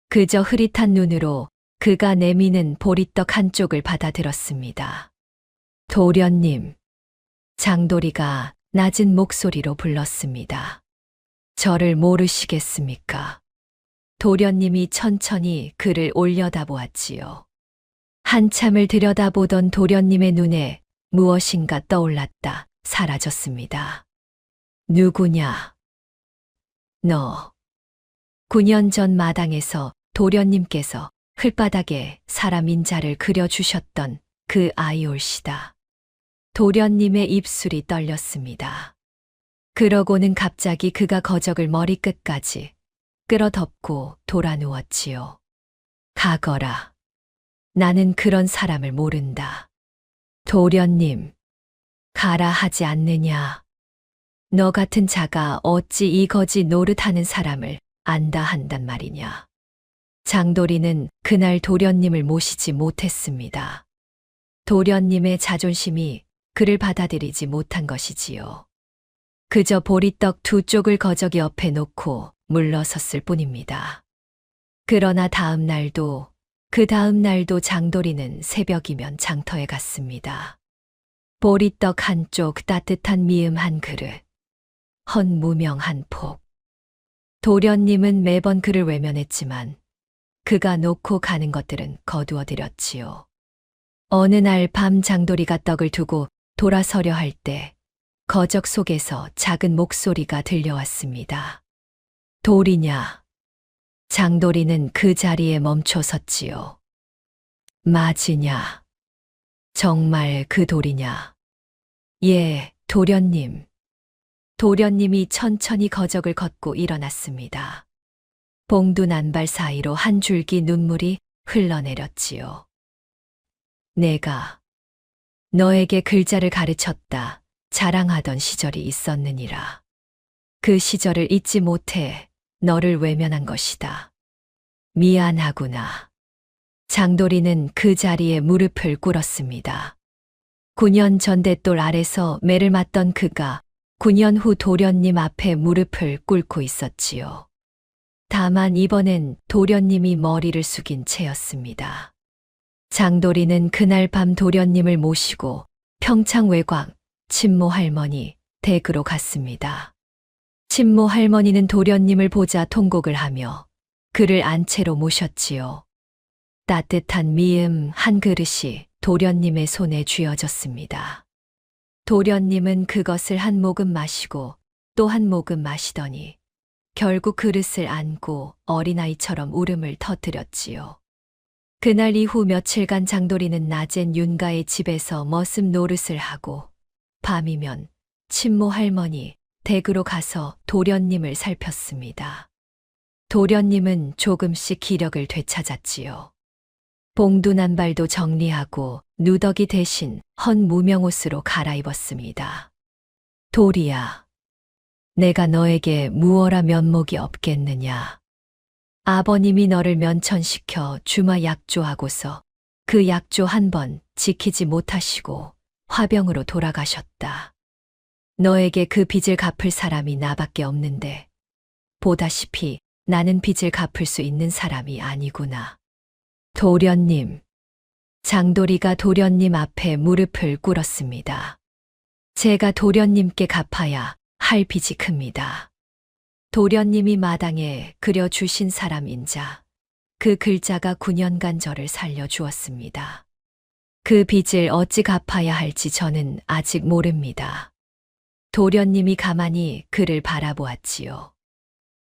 그저 흐릿한 눈으로 그가 내미는 보리떡 한쪽을 받아들었습니다. 도련님, 장도리가 낮은 목소리로 불렀습니다. 저를 모르시겠습니까? 도련님이 천천히 그를 올려다보았지요. 한참을 들여다보던 도련님의 눈에 무엇인가 떠올랐다 사라졌습니다. 누구냐? 너. 9년 전 마당에서 도련님께서 흘바닥에 사람 인자를 그려주셨던 그 아이올시다. 도련님의 입술이 떨렸습니다. 그러고는 갑자기 그가 거적을 머리끝까지 끌어덮고 돌아 누웠지요. 가거라. 나는 그런 사람을 모른다. 도련님, 가라 하지 않느냐. 너 같은 자가 어찌 이 거지 노릇하는 사람을 안다 한단 말이냐. 장도리는 그날 도련님을 모시지 못했습니다. 도련님의 자존심이 그를 받아들이지 못한 것이지요. 그저 보리떡 두 쪽을 거적 옆에 놓고 물러섰을 뿐입니다. 그러나 다음 날도 그 다음 날도 장도리는 새벽이면 장터에 갔습니다. 보리떡 한쪽 따뜻한 미음 한 그릇, 헌무명 한 폭. 도련님은 매번 그를 외면했지만 그가 놓고 가는 것들은 거두어 드렸지요. 어느 날 밤 장도리가 떡을 두고 돌아서려 할 때 거적 속에서 작은 목소리가 들려왔습니다. 돌이냐? 장도리는 그 자리에 멈춰 섰지요. 맞으냐? 정말 그 돌이냐? 예, 도련님. 도련님이 천천히 거적을 걷고 일어났습니다. 봉두 난발 사이로 한 줄기 눈물이 흘러내렸지요. 내가 너에게 글자를 가르쳤다 자랑하던 시절이 있었느니라. 그 시절을 잊지 못해 너를 외면한 것이다. 미안하구나. 장도리는 그 자리에 무릎을 꿇었습니다. 9년 전 맷돌 아래서 매를 맞던 그가 9년 후 도련님 앞에 무릎을 꿇고 있었지요. 다만 이번엔 도련님이 머리를 숙인 채였습니다. 장도리는 그날 밤 도련님을 모시고 평창 외곽 친모 할머니 댁으로 갔습니다. 친모 할머니는 도련님을 보자 통곡을 하며 그를 안채로 모셨지요. 따뜻한 미음 한 그릇이 도련님의 손에 쥐어졌습니다. 도련님은 그것을 한 모금 마시고 또 한 모금 마시더니 결국 그릇을 안고 어린아이처럼 울음을 터뜨렸지요. 그날 이후 며칠간 장도리는 낮엔 윤가의 집에서 머슴 노릇을 하고 밤이면 친모 할머니 댁으로 가서 도련님을 살폈습니다. 도련님은 조금씩 기력을 되찾았지요. 봉두 난발도 정리하고 누더기 대신 헌 무명옷으로 갈아입었습니다. 도리야, 내가 너에게 무어라 면목이 없겠느냐. 아버님이 너를 면천시켜 주마 약조하고서 그 약조 한 번 지키지 못하시고 화병으로 돌아가셨다. 너에게 그 빚을 갚을 사람이 나밖에 없는데 보다시피 나는 빚을 갚을 수 있는 사람이 아니구나. 도련님. 장도리가 도련님 앞에 무릎을 꿇었습니다. 제가 도련님께 갚아야 할 빚이 큽니다. 도련님이 마당에 그려주신 사람인자 그 글자가 9년간 저를 살려주었습니다. 그 빚을 어찌 갚아야 할지 저는 아직 모릅니다. 도련님이 가만히 그를 바라보았지요.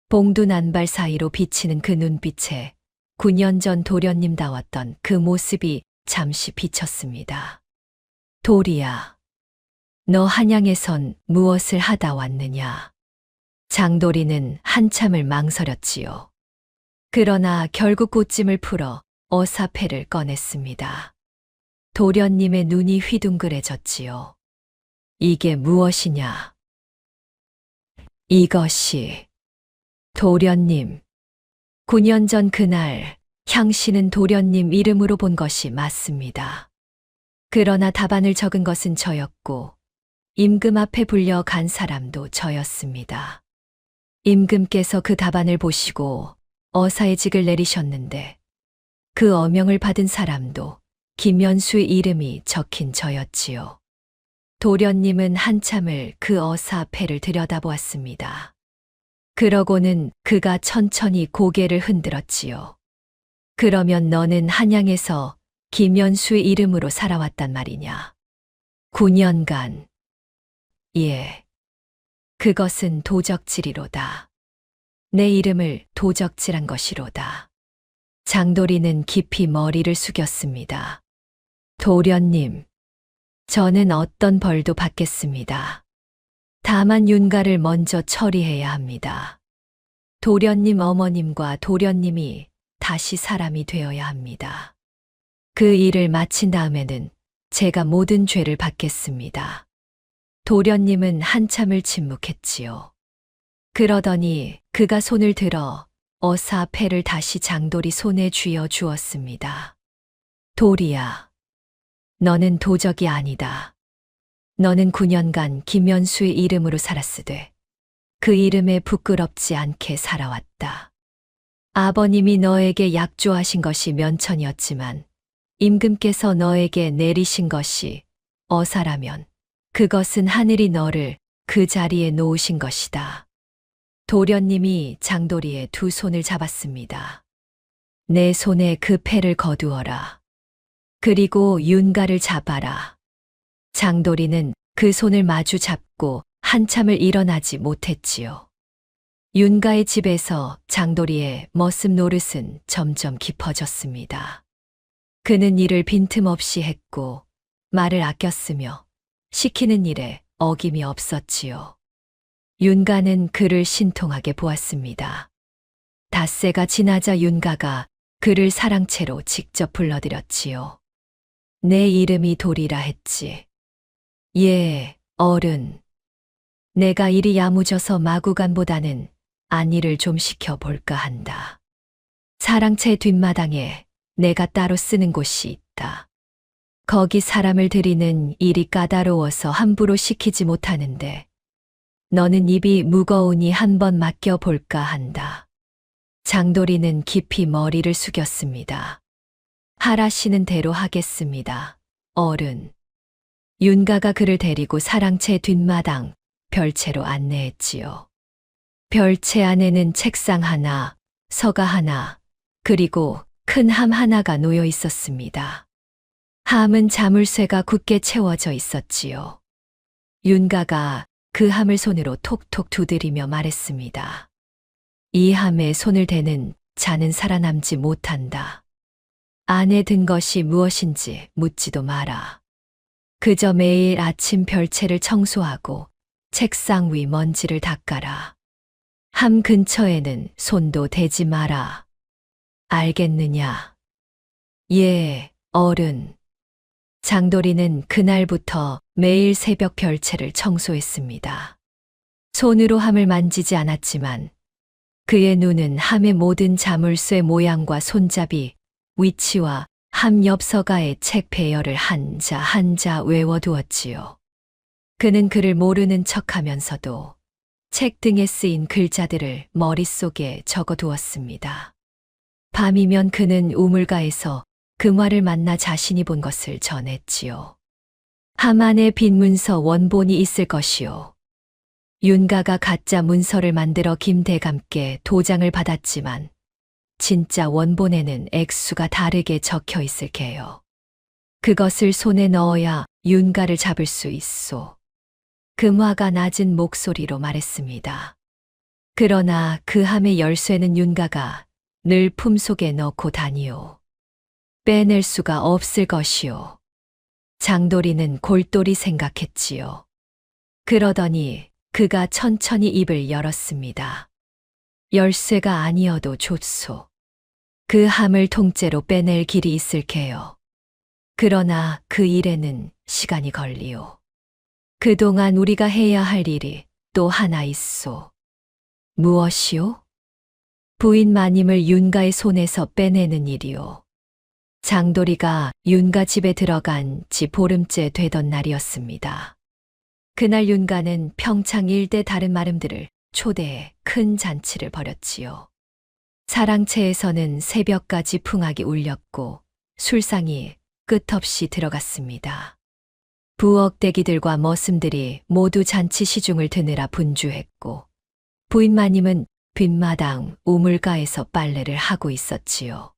봉두 난발 사이로 비치는 그 눈빛에 9년 전 도련님다웠던 그 모습이 잠시 비쳤습니다. 도리야, 너 한양에선 무엇을 하다 왔느냐? 장도리는 한참을 망설였지요. 그러나 결국 꽃짐을 풀어 어사패를 꺼냈습니다. 도련님의 눈이 휘둥그레졌지요. 이게 무엇이냐? 이것이 도련님. 9년 전 그날 향신은 도련님 이름으로 본 것이 맞습니다. 그러나 답안을 적은 것은 저였고 임금 앞에 불려간 사람도 저였습니다. 임금께서 그 답안을 보시고 어사의 직을 내리셨는데 그 어명을 받은 사람도 김연수의 이름이 적힌 저였지요. 도련님은 한참을 그 어사패를 들여다보았습니다. 그러고는 그가 천천히 고개를 흔들었지요. 그러면 너는 한양에서 김연수의 이름으로 살아왔단 말이냐? 9년간. 예. 그것은 도적질이로다. 내 이름을 도적질한 것이로다. 장도리는 깊이 머리를 숙였습니다. 도련님, 저는 어떤 벌도 받겠습니다. 다만 윤가를 먼저 처리해야 합니다. 도련님 어머님과 도련님이 다시 사람이 되어야 합니다. 그 일을 마친 다음에는 제가 모든 죄를 받겠습니다. 도련님은 한참을 침묵했지요. 그러더니 그가 손을 들어 어사패를 다시 장도리 손에 쥐어 주었습니다. 도리야, 너는 도적이 아니다. 너는 9년간 김연수의 이름으로 살았으되 그 이름에 부끄럽지 않게 살아왔다. 아버님이 너에게 약조하신 것이 면천이었지만 임금께서 너에게 내리신 것이 어사라면 그것은 하늘이 너를 그 자리에 놓으신 것이다. 도련님이 장도리의 두 손을 잡았습니다. 내 손에 그 패를 거두어라. 그리고 윤가를 잡아라. 장도리는 그 손을 마주 잡고 한참을 일어나지 못했지요. 윤가의 집에서 장도리의 머슴 노릇은 점점 깊어졌습니다. 그는 일을 빈틈없이 했고 말을 아꼈으며 시키는 일에 어김이 없었지요. 윤가는 그를 신통하게 보았습니다. 닷새가 지나자 윤가가 그를 사랑채로 직접 불러들였지요. 내 이름이 도리라 했지. 예, 어른. 내가 일이 야무져서 마구간보다는 안일을 좀 시켜볼까 한다. 사랑채 뒷마당에 내가 따로 쓰는 곳이 있다. 거기 사람을 들이는 일이 까다로워서 함부로 시키지 못하는데 너는 입이 무거우니 한번 맡겨볼까 한다. 장도리는 깊이 머리를 숙였습니다. 하라시는 대로 하겠습니다. 어른. 윤가가 그를 데리고 사랑채 뒷마당 별채로 안내했지요. 별채 안에는 책상 하나, 서가 하나, 그리고 큰 함 하나가 놓여 있었습니다. 함은 자물쇠가 굳게 채워져 있었지요. 윤가가 그 함을 손으로 톡톡 두드리며 말했습니다. 이 함에 손을 대는 자는 살아남지 못한다. 안에 든 것이 무엇인지 묻지도 마라. 그저 매일 아침 별채를 청소하고 책상 위 먼지를 닦아라. 함 근처에는 손도 대지 마라. 알겠느냐? 예, 어른. 장도리는 그날부터 매일 새벽 별채를 청소했습니다. 손으로 함을 만지지 않았지만 그의 눈은 함의 모든 자물쇠 모양과 손잡이, 위치와 함 옆 서가의 책 배열을 한자 한자 외워두었지요. 그는 그를 모르는 척하면서도 책 등에 쓰인 글자들을 머릿속에 적어두었습니다. 밤이면 그는 우물가에서 금화를 만나 자신이 본 것을 전했지요. 함 안에 빈 문서 원본이 있을 것이요. 윤가가 가짜 문서를 만들어 김대감께 도장을 받았지만 진짜 원본에는 액수가 다르게 적혀 있을 게요. 그것을 손에 넣어야 윤가를 잡을 수 있소. 금화가 낮은 목소리로 말했습니다. 그러나 그 함의 열쇠는 윤가가 늘 품속에 넣고 다니오. 빼낼 수가 없을 것이오. 장도리는 골똘히 생각했지요. 그러더니 그가 천천히 입을 열었습니다. 열쇠가 아니어도 좋소. 그 함을 통째로 빼낼 길이 있을게요. 그러나 그 일에는 시간이 걸리오. 그동안 우리가 해야 할 일이 또 하나 있소. 무엇이오? 부인 마님을 윤가의 손에서 빼내는 일이오. 장도리가 윤가 집에 들어간 지 보름째 되던 날이었습니다. 그날 윤가는 평창 일대 다른 마름들을 초대해 큰 잔치를 벌였지요. 사랑채에서는 새벽까지 풍악이 울렸고 술상이 끝없이 들어갔습니다. 부엌대기들과 머슴들이 모두 잔치 시중을 드느라 분주했고 부인 마님은 뒷마당 우물가에서 빨래를 하고 있었지요.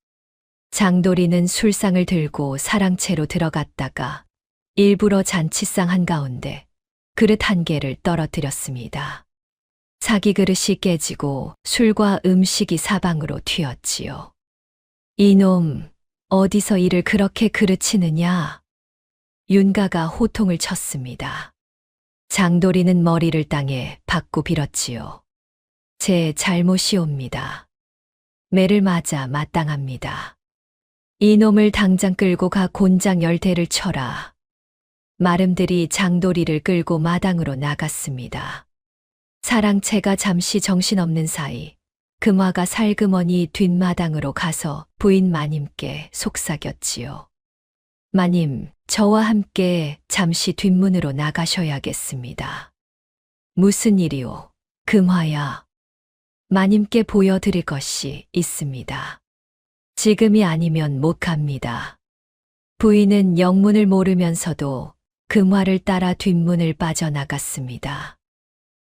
장도리는 술상을 들고 사랑채로 들어갔다가 일부러 잔치상 한가운데 그릇 한 개를 떨어뜨렸습니다. 사기 그릇이 깨지고 술과 음식이 사방으로 튀었지요. 이놈, 어디서 이를 그렇게 그르치느냐? 윤가가 호통을 쳤습니다. 장도리는 머리를 땅에 받고 빌었지요. 제 잘못이옵니다. 매를 맞아 마땅합니다. 이놈을 당장 끌고 가 곤장 열대를 쳐라. 마름들이 장도리를 끌고 마당으로 나갔습니다. 사랑채가 잠시 정신없는 사이 금화가 살그머니 뒷마당으로 가서 부인 마님께 속삭였지요. 마님, 저와 함께 잠시 뒷문으로 나가셔야겠습니다. 무슨 일이오? 금화야. 마님께 보여드릴 것이 있습니다. 지금이 아니면 못 갑니다. 부인은 영문을 모르면서도 금화를 따라 뒷문을 빠져나갔습니다.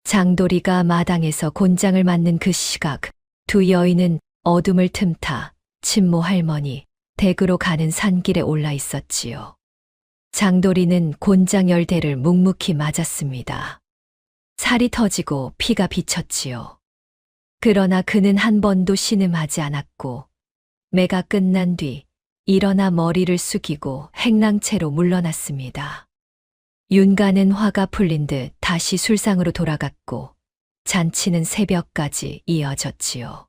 장도리가 마당에서 곤장을 맞는 그 시각, 두 여인은 어둠을 틈타 친모 할머니 댁으로 가는 산길에 올라 있었지요. 장도리는 곤장 열대를 묵묵히 맞았습니다. 살이 터지고 피가 비쳤지요. 그러나 그는 한 번도 신음하지 않았고 매가 끝난 뒤 일어나 머리를 숙이고 행랑채로 물러났습니다. 윤가는 화가 풀린 듯 다시 술상으로 돌아갔고 잔치는 새벽까지 이어졌지요.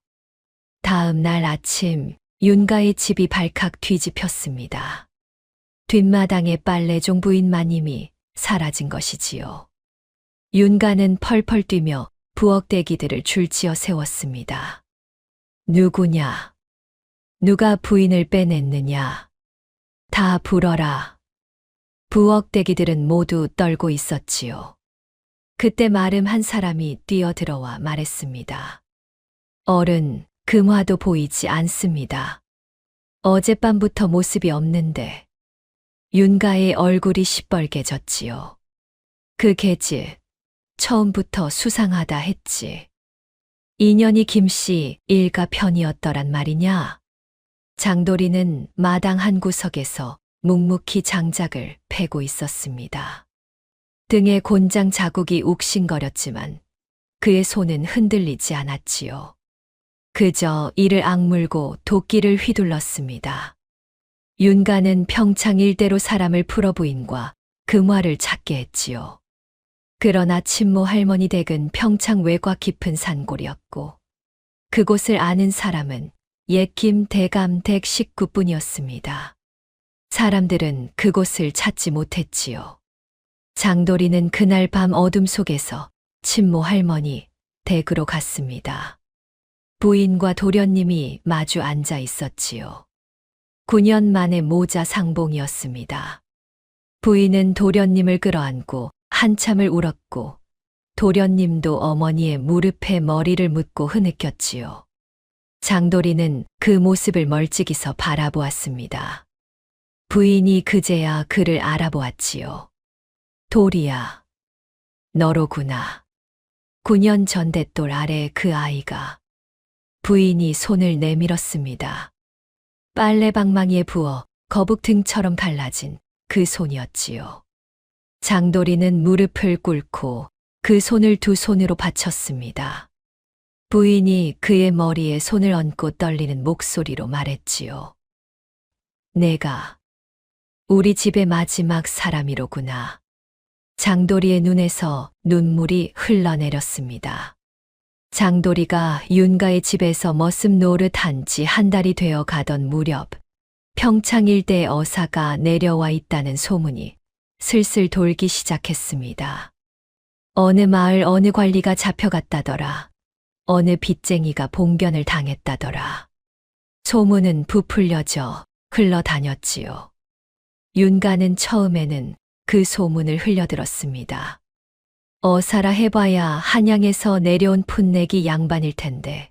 다음 날 아침 윤가의 집이 발칵 뒤집혔습니다. 뒷마당에 빨래종 부인 마님이 사라진 것이지요. 윤가는 펄펄 뛰며 부엌대기들을 줄지어 세웠습니다. 누구냐? 누가 부인을 빼냈느냐? 다 불어라. 부엌대기들은 모두 떨고 있었지요. 그때 마름 한 사람이 뛰어들어와 말했습니다. 어른, 금화도 보이지 않습니다. 어젯밤부터 모습이 없는데 윤가의 얼굴이 시뻘개졌지요. 그 계집, 처음부터 수상하다 했지. 인연이 김씨 일가 편이었더란 말이냐? 장도리는 마당 한 구석에서 묵묵히 장작을 패고 있었습니다. 등에 곤장 자국이 욱신거렸지만 그의 손은 흔들리지 않았지요. 그저 이를 악물고 도끼를 휘둘렀습니다. 윤가는 평창 일대로 사람을 풀어 부인과 금화를 찾게 했지요. 그러나 친모 할머니 댁은 평창 외곽 깊은 산골이었고 그곳을 아는 사람은 옛김 대감 댁 식구뿐이었습니다. 사람들은 그곳을 찾지 못했지요. 장도리는 그날 밤 어둠 속에서 친모 할머니 댁으로 갔습니다. 부인과 도련님이 마주 앉아 있었지요. 9년 만에 모자 상봉이었습니다. 부인은 도련님을 끌어안고 한참을 울었고 도련님도 어머니의 무릎에 머리를 묻고 흐느꼈지요. 장도리는 그 모습을 멀찍이서 바라보았습니다. 부인이 그제야 그를 알아보았지요. 도리야, 너로구나. 9년 전 돛돌 아래 그 아이가. 부인이 손을 내밀었습니다. 빨래방망이에 부어 거북 등처럼 갈라진 그 손이었지요. 장돌이는 무릎을 꿇고 그 손을 두 손으로 받쳤습니다. 부인이 그의 머리에 손을 얹고 떨리는 목소리로 말했지요. 내가 우리 집의 마지막 사람이로구나. 장돌이의 눈에서 눈물이 흘러내렸습니다. 장돌이가 윤가의 집에서 머슴 노릇 한 지 한 달이 되어 가던 무렵 평창 일대에 어사가 내려와 있다는 소문이 슬슬 돌기 시작했습니다. 어느 마을 어느 관리가 잡혀갔다더라. 어느 빚쟁이가 봉변을 당했다더라. 소문은 부풀려져 흘러다녔지요. 윤가는 처음에는 그 소문을 흘려들었습니다. 어사라 해봐야 한양에서 내려온 풋내기 양반일 텐데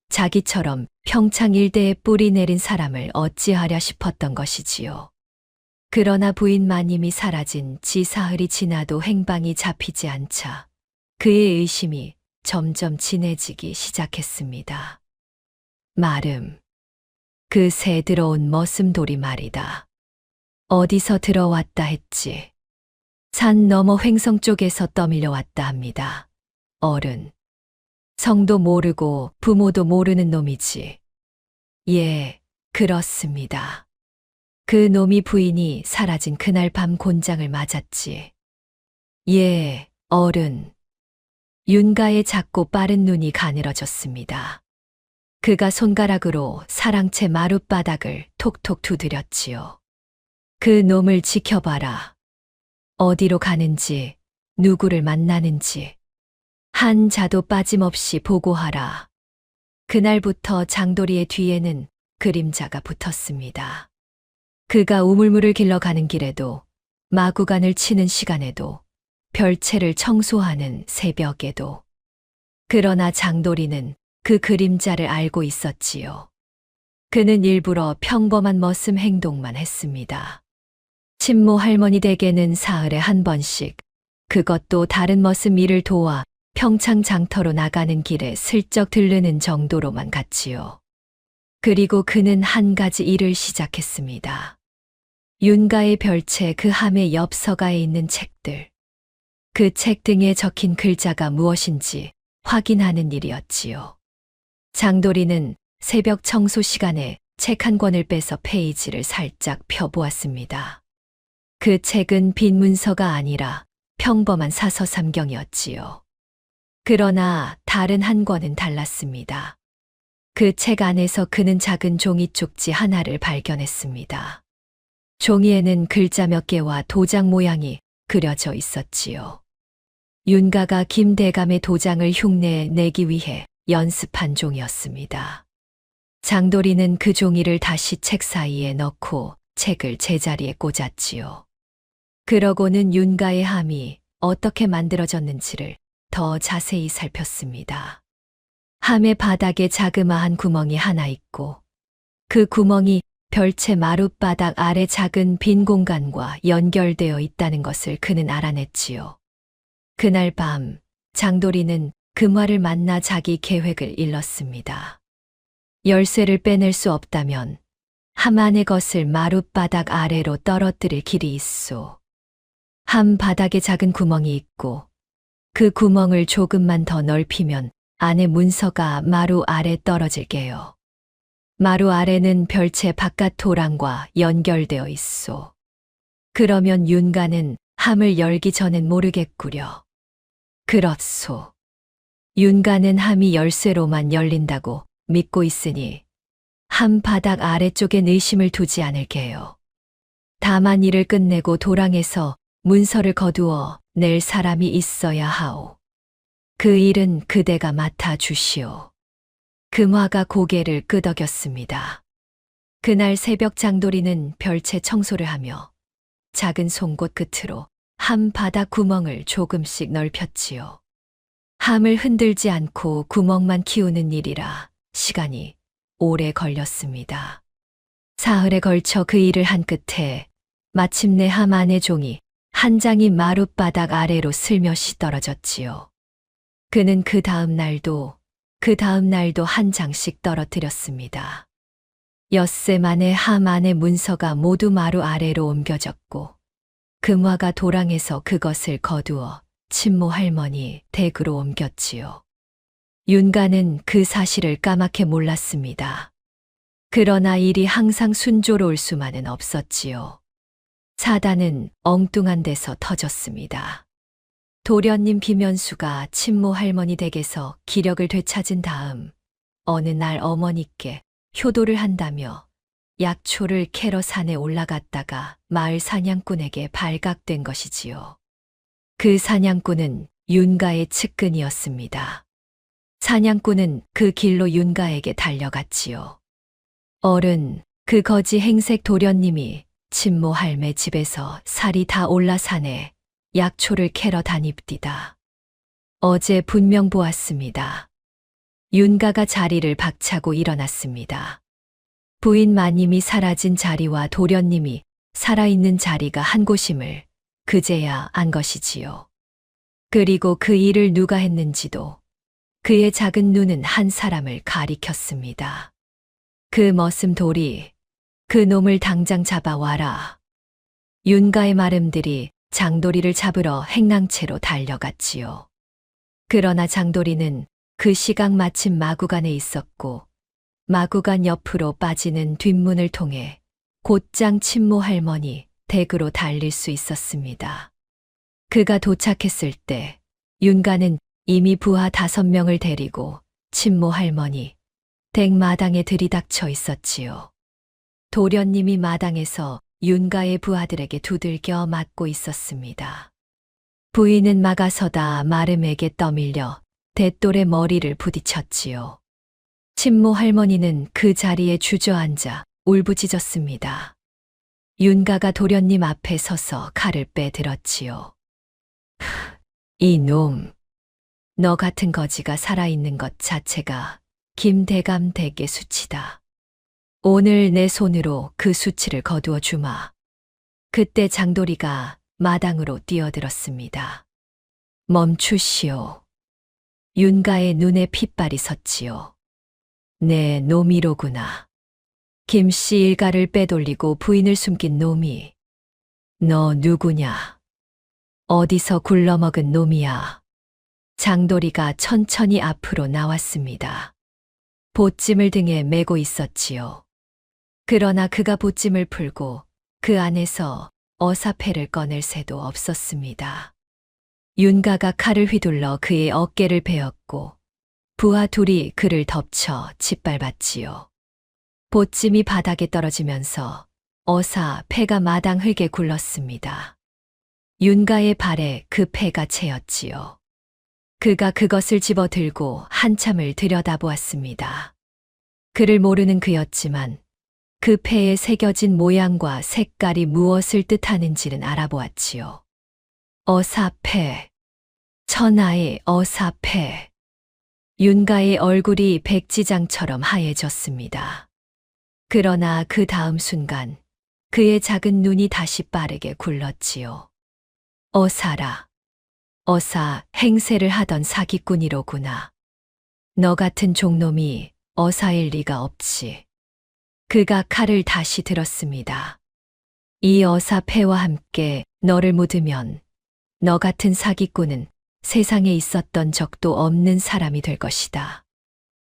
자기처럼 평창 일대에 뿌리 내린 사람을 어찌하랴 싶었던 것이지요. 그러나 부인 마님이 사라진 지 사흘이 지나도 행방이 잡히지 않자 그의 의심이 점점 진해지기 시작했습니다. 마름, 그 새 들어온 머슴돌이 말이다. 어디서 들어왔다 했지. 산 너머 횡성 쪽에서 떠밀려 왔다 합니다. 어른. 성도 모르고 부모도 모르는 놈이지. 예, 그렇습니다. 그 놈이 부인이 사라진 그날 밤 곤장을 맞았지. 예, 어른. 윤가의 작고 빠른 눈이 가늘어졌습니다. 그가 손가락으로 사랑채 마룻바닥을 톡톡 두드렸지요. 그 놈을 지켜봐라. 어디로 가는지, 누구를 만나는지, 한 자도 빠짐없이 보고하라. 그날부터 장돌이의 뒤에는 그림자가 붙었습니다. 그가 우물물을 길러가는 길에도, 마구간을 치는 시간에도, 별채를 청소하는 새벽에도. 그러나 장돌이는 그 그림자를 알고 있었지요. 그는 일부러 평범한 머슴 행동만 했습니다. 친모 할머니 댁에는 사흘에 한 번씩, 그것도 다른 머슴 일을 도와 평창 장터로 나가는 길에 슬쩍 들르는 정도로만 갔지요. 그리고 그는 한 가지 일을 시작했습니다. 윤가의 별채 그 함의 옆 서가에 있는 책들. 그 책 등에 적힌 글자가 무엇인지 확인하는 일이었지요. 장돌이는 새벽 청소 시간에 책 한 권을 빼서 페이지를 살짝 펴보았습니다. 그 책은 빈 문서가 아니라 평범한 사서삼경이었지요. 그러나 다른 한 권은 달랐습니다. 그 책 안에서 그는 작은 종이 쪽지 하나를 발견했습니다. 종이에는 글자 몇 개와 도장 모양이 그려져 있었지요. 윤가가 김대감의 도장을 흉내내 내기 위해 연습한 종이었습니다. 장돌이는 그 종이를 다시 책 사이에 넣고 책을 제자리에 꽂았지요. 그러고는 윤가의 함이 어떻게 만들어졌는지를 더 자세히 살폈습니다. 함의 바닥에 자그마한 구멍이 하나 있고 그 구멍이 별채 마룻바닥 아래 작은 빈 공간과 연결되어 있다는 것을 그는 알아냈지요. 그날 밤 장돌이는 금화를 만나 자기 계획을 일렀습니다. 열쇠를 빼낼 수 없다면 함 안의 것을 마룻바닥 아래로 떨어뜨릴 길이 있소. 함 바닥에 작은 구멍이 있고 그 구멍을 조금만 더 넓히면 안에 문서가 마루 아래 떨어질게요. 마루 아래는 별채 바깥 도랑과 연결되어 있소. 그러면 윤가는 함을 열기 전엔 모르겠구려. 그렇소. 윤가는 함이 열쇠로만 열린다고 믿고 있으니 함 바닥 아래쪽엔 의심을 두지 않을게요. 다만 일을 끝내고 도랑에서 문서를 거두어 낼 사람이 있어야 하오. 그 일은 그대가 맡아주시오. 금화가 고개를 끄덕였습니다. 그날 새벽 장돌이는 별채 청소를 하며 작은 송곳 끝으로 함 바닥 구멍을 조금씩 넓혔지요. 함을 흔들지 않고 구멍만 키우는 일이라 시간이 오래 걸렸습니다. 사흘에 걸쳐 그 일을 한 끝에 마침내 함 안의 종이 한 장이 마룻바닥 아래로 슬며시 떨어졌지요. 그는 그 다음 날도 한 장씩 떨어뜨렸습니다. 엿새 만에 함 안의 문서가 모두 마루 아래로 옮겨졌고 금화가 도랑에서 그것을 거두어 친모 할머니 댁으로 옮겼지요. 윤가는 그 사실을 까맣게 몰랐습니다. 그러나 일이 항상 순조로울 수만은 없었지요. 사단은 엉뚱한 데서 터졌습니다. 도련님 김연수가 친모 할머니 댁에서 기력을 되찾은 다음 어느 날 어머니께 효도를 한다며 약초를 캐러 산에 올라갔다가 마을 사냥꾼에게 발각된 것이지요. 그 사냥꾼은 윤가의 측근이었습니다. 사냥꾼은 그 길로 윤가에게 달려갔지요. 어른, 그 거지 행색 도련님이 친모 할매 집에서 살이 다 올라 산에 약초를 캐러 다닙디다. 어제 분명 보았습니다. 윤가가 자리를 박차고 일어났습니다. 부인 마님이 사라진 자리와 도련님이 살아있는 자리가 한 곳임을 그제야 안 것이지요. 그리고 그 일을 누가 했는지도 그의 작은 눈은 한 사람을 가리켰습니다. 그 머슴 돌이, 그 놈을 당장 잡아와라. 윤가의 마름들이 장도리를 잡으러 행랑채로 달려갔지요. 그러나 장도리는 그 시각 마침 마구간에 있었고 마구간 옆으로 빠지는 뒷문을 통해 곧장 친모 할머니 댁으로 달릴 수 있었습니다. 그가 도착했을 때 윤가는 이미 부하 5명을 데리고 친모 할머니 댁 마당에 들이닥쳐 있었지요. 도련님이 마당에서 윤가의 부하들에게 두들겨 맞고 있었습니다. 부인은 막아서다 마름에게 떠밀려 대돌의 머리를 부딪혔지요. 친모 할머니는 그 자리에 주저앉아 울부짖었습니다. 윤가가 도련님 앞에 서서 칼을 빼들었지요. 이놈, 너 같은 거지가 살아있는 것 자체가 김대감 댁의 수치다. 오늘 내 손으로 그 수치를 거두어 주마. 그때 장도리가 마당으로 뛰어들었습니다. 멈추시오. 윤가의 눈에 핏발이 섰지요. 내 놈이로구나. 김씨 일가를 빼돌리고 부인을 숨긴 놈이. 너 누구냐? 어디서 굴러먹은 놈이야? 장도리가 천천히 앞으로 나왔습니다. 보찜을 등에 메고 있었지요. 그러나 그가 보찜을 풀고 그 안에서 어사패를 꺼낼 새도 없었습니다. 윤가가 칼을 휘둘러 그의 어깨를 베었고 부하 둘이 그를 덮쳐 짓밟았지요. 보찜이 바닥에 떨어지면서 어사 패가 마당 흙에 굴렀습니다. 윤가의 발에 그 패가 채였지요. 그가 그것을 집어들고 한참을 들여다보았습니다. 그를 모르는 그였지만 그 패에 새겨진 모양과 색깔이 무엇을 뜻하는지는 알아보았지요. 어사패, 천하의 어사패. 윤가의 얼굴이 백지장처럼 하얘졌습니다. 그러나 그 다음 순간 그의 작은 눈이 다시 빠르게 굴렀지요. 어사라. 어사 행세를 하던 사기꾼이로구나. 너 같은 종놈이 어사일 리가 없지. 그가 칼을 다시 들었습니다. 이 어사 패와 함께 너를 묻으면 너 같은 사기꾼은 세상에 있었던 적도 없는 사람이 될 것이다.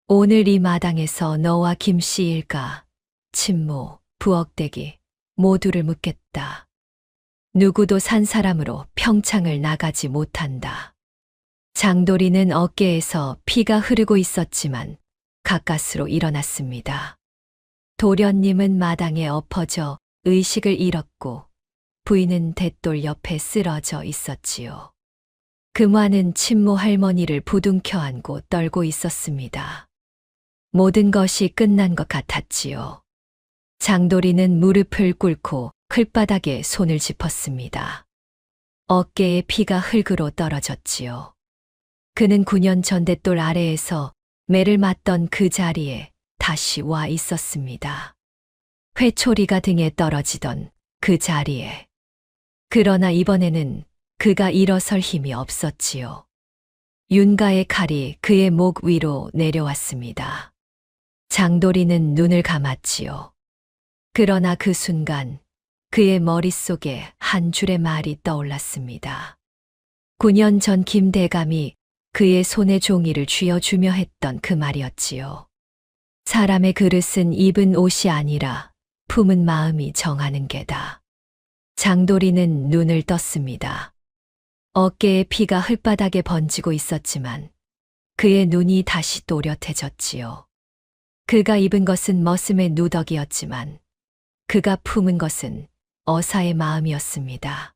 오늘 이 마당에서 너와 김씨 일가, 친모, 부엌대기 모두를 묻겠다. 누구도 산 사람으로 평창을 나가지 못한다. 장도리는 어깨에서 피가 흐르고 있었지만 가까스로 일어났습니다. 도련님은 마당에 엎어져 의식을 잃었고 부인은 대돌 옆에 쓰러져 있었지요. 금화는 친모 할머니를 부둥켜 안고 떨고 있었습니다. 모든 것이 끝난 것 같았지요. 장도리는 무릎을 꿇고 흙바닥에 손을 짚었습니다. 어깨에 피가 흙으로 떨어졌지요. 그는 9년 전 대돌 아래에서 매를 맞던 그 자리에 다시 와 있었습니다. 회초리가 등에 떨어지던 그 자리에. 그러나 이번에는 그가 일어설 힘이 없었지요. 윤가의 칼이 그의 목 위로 내려왔습니다. 장도리는 눈을 감았지요. 그러나 그 순간 그의 머릿속에 한 줄의 말이 떠올랐습니다. 9년 전 김대감이 그의 손에 종이를 쥐어주며 했던 그 말이었지요. 사람의 그릇은 입은 옷이 아니라 품은 마음이 정하는 게다. 장도리는 눈을 떴습니다. 어깨에 피가 흙바닥에 번지고 있었지만 그의 눈이 다시 또렷해졌지요. 그가 입은 것은 머슴의 누더기였지만 그가 품은 것은 어사의 마음이었습니다.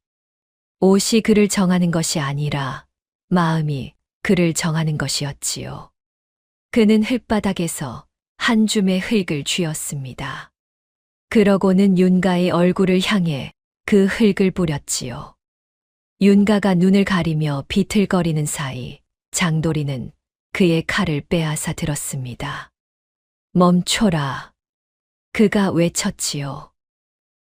옷이 그를 정하는 것이 아니라 마음이 그를 정하는 것이었지요. 그는 흙바닥에서 한 줌의 흙을 쥐었습니다. 그러고는 윤가의 얼굴을 향해 그 흙을 뿌렸지요. 윤가가 눈을 가리며 비틀거리는 사이 장도리는 그의 칼을 빼앗아 들었습니다. 멈춰라. 그가 외쳤지요.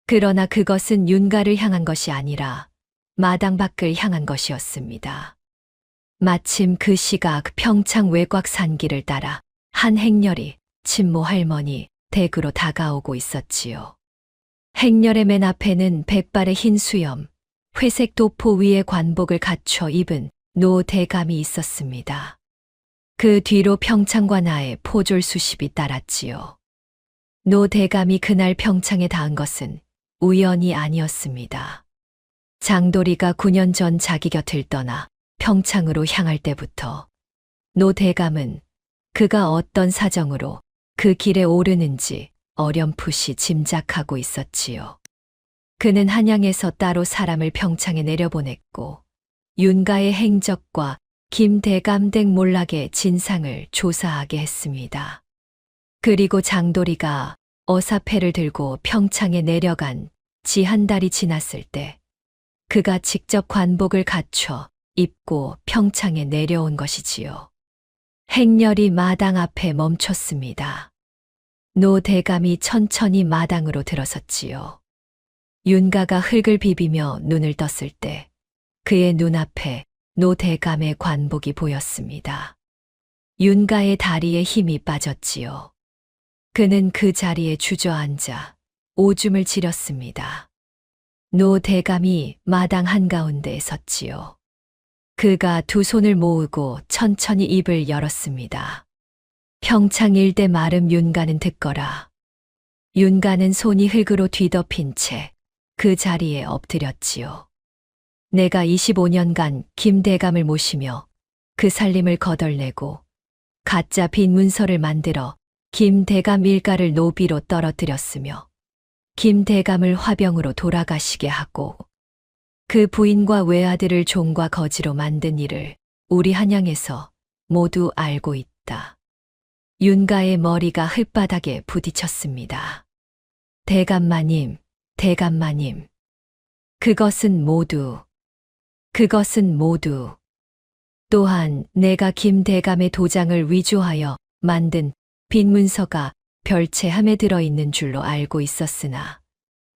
그러나 그것은 윤가를 향한 것이 아니라 마당 밖을 향한 것이었습니다. 마침 그 시각 평창 외곽 산길을 따라 한 행렬이 친모 할머니 댁으로 다가오고 있었지요. 행렬의 맨 앞에는 백발의 흰 수염, 회색 도포 위에 관복을 갖춰 입은 노 대감이 있었습니다. 그 뒤로 평창관하에 포졸 수십이 따랐지요. 노 대감이 그날 평창에 닿은 것은 우연이 아니었습니다. 장도리가 9년 전 자기 곁을 떠나 평창으로 향할 때부터 노 대감은 그가 어떤 사정으로 그 길에 오르는지 어렴풋이 짐작하고 있었지요. 그는 한양에서 따로 사람을 평창에 내려보냈고 윤가의 행적과 김대감 댁 몰락의 진상을 조사하게 했습니다. 그리고 장도리가 어사패를 들고 평창에 내려간 지 한 달이 지났을 때 그가 직접 관복을 갖춰 입고 평창에 내려온 것이지요. 행렬이 마당 앞에 멈췄습니다. 노 대감이 천천히 마당으로 들어섰지요. 윤가가 흙을 비비며 눈을 떴을 때 그의 눈앞에 노 대감의 관복이 보였습니다. 윤가의 다리에 힘이 빠졌지요. 그는 그 자리에 주저앉아 오줌을 지렸습니다. 노 대감이 마당 한가운데에 섰지요. 그가 두 손을 모으고 천천히 입을 열었습니다. 평창 일대 마름 윤가는 듣거라. 윤가는 손이 흙으로 뒤덮인 채 그 자리에 엎드렸지요. 내가 25년간 김대감을 모시며 그 살림을 거덜내고 가짜 빈 문서를 만들어 김대감 일가를 노비로 떨어뜨렸으며 김대감을 화병으로 돌아가시게 하고 그 부인과 외아들을 종과 거지로 만든 일을 우리 한양에서 모두 알고 있다. 윤가의 머리가 흙바닥에 부딪혔습니다. 대감마님, 대감마님. 그것은 모두. 또한 내가 김대감의 도장을 위조하여 만든 빈 문서가 별채함에 들어있는 줄로 알고 있었으나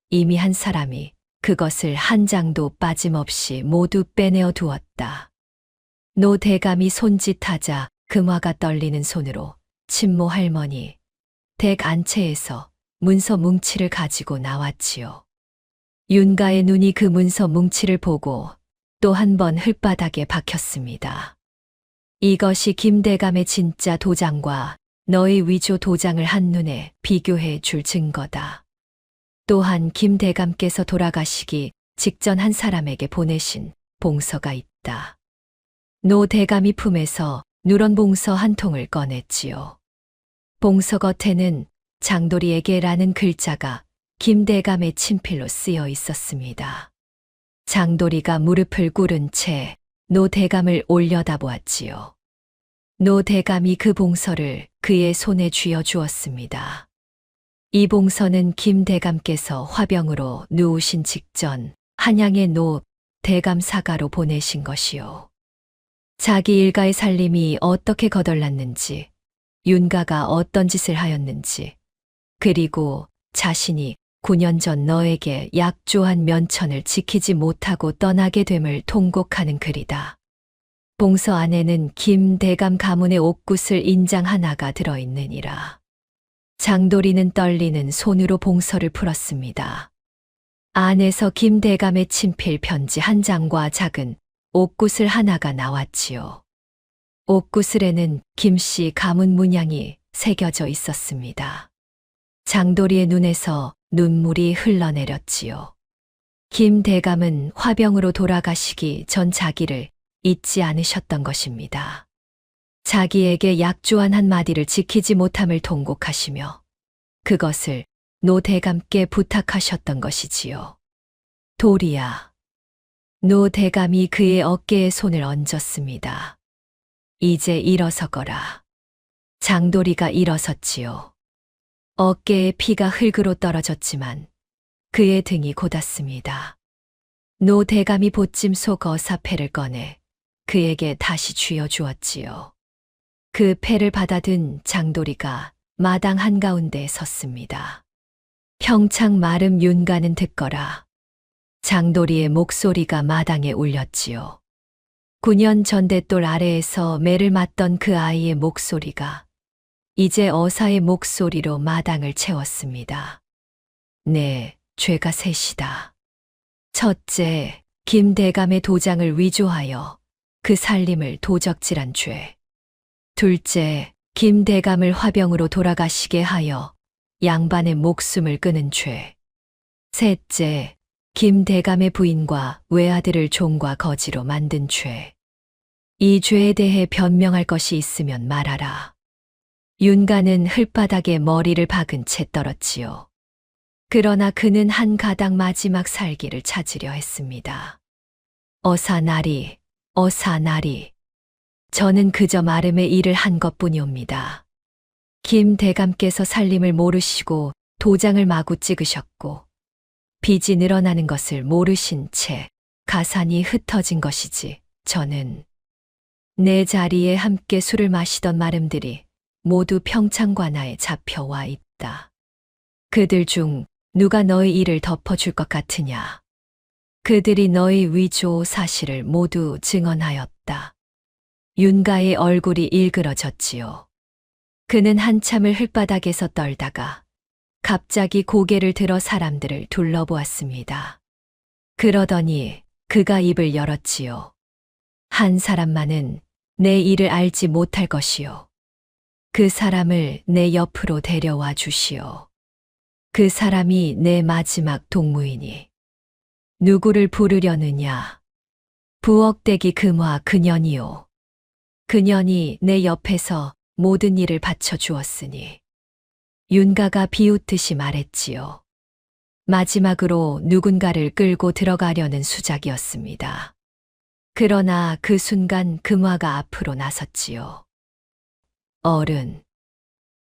이미 한 사람이 그것을 한 장도 빠짐없이 모두 빼내어 두었다. 노 대감이 손짓하자 금화가 떨리는 손으로 친모 할머니 댁 안채에서 문서 뭉치를 가지고 나왔지요. 윤가의 눈이 그 문서 뭉치를 보고 또 한 번 흙바닥에 박혔습니다. 이것이 김대감의 진짜 도장과 너의 위조 도장을 한눈에 비교해 줄 증거다. 또한 김대감께서 돌아가시기 직전 한 사람에게 보내신 봉서가 있다. 노 대감이 품에서 누런 봉서 한 통을 꺼냈지요. 봉서 겉에는 장도리에게라는 글자가 김대감의 친필로 쓰여 있었습니다. 장도리가 무릎을 꿇은 채 노 대감을 올려다보았지요. 노 대감이 그 봉서를 그의 손에 쥐어 주었습니다. 이 봉서는 김대감께서 화병으로 누우신 직전 한양의 노 대감 사가로 보내신 것이요. 자기 일가의 살림이 어떻게 거덜났는지, 윤가가 어떤 짓을 하였는지, 그리고 자신이 9년 전 너에게 약조한 면천을 지키지 못하고 떠나게 됨을 통곡하는 글이다. 봉서 안에는 김대감 가문의 옥굿을 인장 하나가 들어있느니라. 장도리는 떨리는 손으로 봉서를 풀었습니다. 안에서 김대감의 친필 편지 한 장과 작은 옥구슬 하나가 나왔지요. 옥구슬에는 김씨 가문 문양이 새겨져 있었습니다. 장도리의 눈에서 눈물이 흘러내렸지요. 김대감은 화병으로 돌아가시기 전 자기를 잊지 않으셨던 것입니다. 자기에게 약조한 한마디를 지키지 못함을 통곡하시며 그것을 노 대감께 부탁하셨던 것이지요. 도리야. 노 대감이 그의 어깨에 손을 얹었습니다. 이제 일어서거라. 장도리가 일어섰지요. 어깨에 피가 흙으로 떨어졌지만 그의 등이 곧았습니다. 노 대감이 보찜 속 어사패를 꺼내 그에게 다시 쥐어주었지요. 그 패를 받아든 장도리가 마당 한가운데 섰습니다. 평창 마름 윤가는 듣거라. 장도리의 목소리가 마당에 울렸지요. 9년 전대돌 아래에서 매를 맞던 그 아이의 목소리가 이제 어사의 목소리로 마당을 채웠습니다. 네, 죄가 셋이다. 첫째, 김대감의 도장을 위조하여 그 살림을 도적질한 죄. 둘째, 김대감을 화병으로 돌아가시게 하여 양반의 목숨을 끊은 죄. 셋째, 김대감의 부인과 외아들을 종과 거지로 만든 죄. 이 죄에 대해 변명할 것이 있으면 말하라. 윤가는 흙바닥에 머리를 박은 채 떨었지요. 그러나 그는 한 가닥 마지막 살기를 찾으려 했습니다. 어사나리, 어사나리. 저는 그저 마름의 일을 한 것뿐이옵니다. 김 대감께서 살림을 모르시고 도장을 마구 찍으셨고 빚이 늘어나는 것을 모르신 채 가산이 흩어진 것이지. 저는 내 자리에 함께 술을 마시던 마름들이 모두 평창관아에 잡혀와 있다. 그들 중 누가 너의 일을 덮어줄 것 같으냐? 그들이 너의 위조 사실을 모두 증언하였다. 윤가의 얼굴이 일그러졌지요. 그는 한참을 흙바닥에서 떨다가 갑자기 고개를 들어 사람들을 둘러보았습니다. 그러더니 그가 입을 열었지요. 한 사람만은 내 일을 알지 못할 것이요. 그 사람을 내 옆으로 데려와 주시오. 그 사람이 내 마지막 동무이니. 누구를 부르려느냐? 부엌대기 금화 그년이요. 그년이 내 옆에서 모든 일을 바쳐주었으니. 윤가가 비웃듯이 말했지요. 마지막으로 누군가를 끌고 들어가려는 수작이었습니다. 그러나 그 순간 금화가 앞으로 나섰지요. 어른.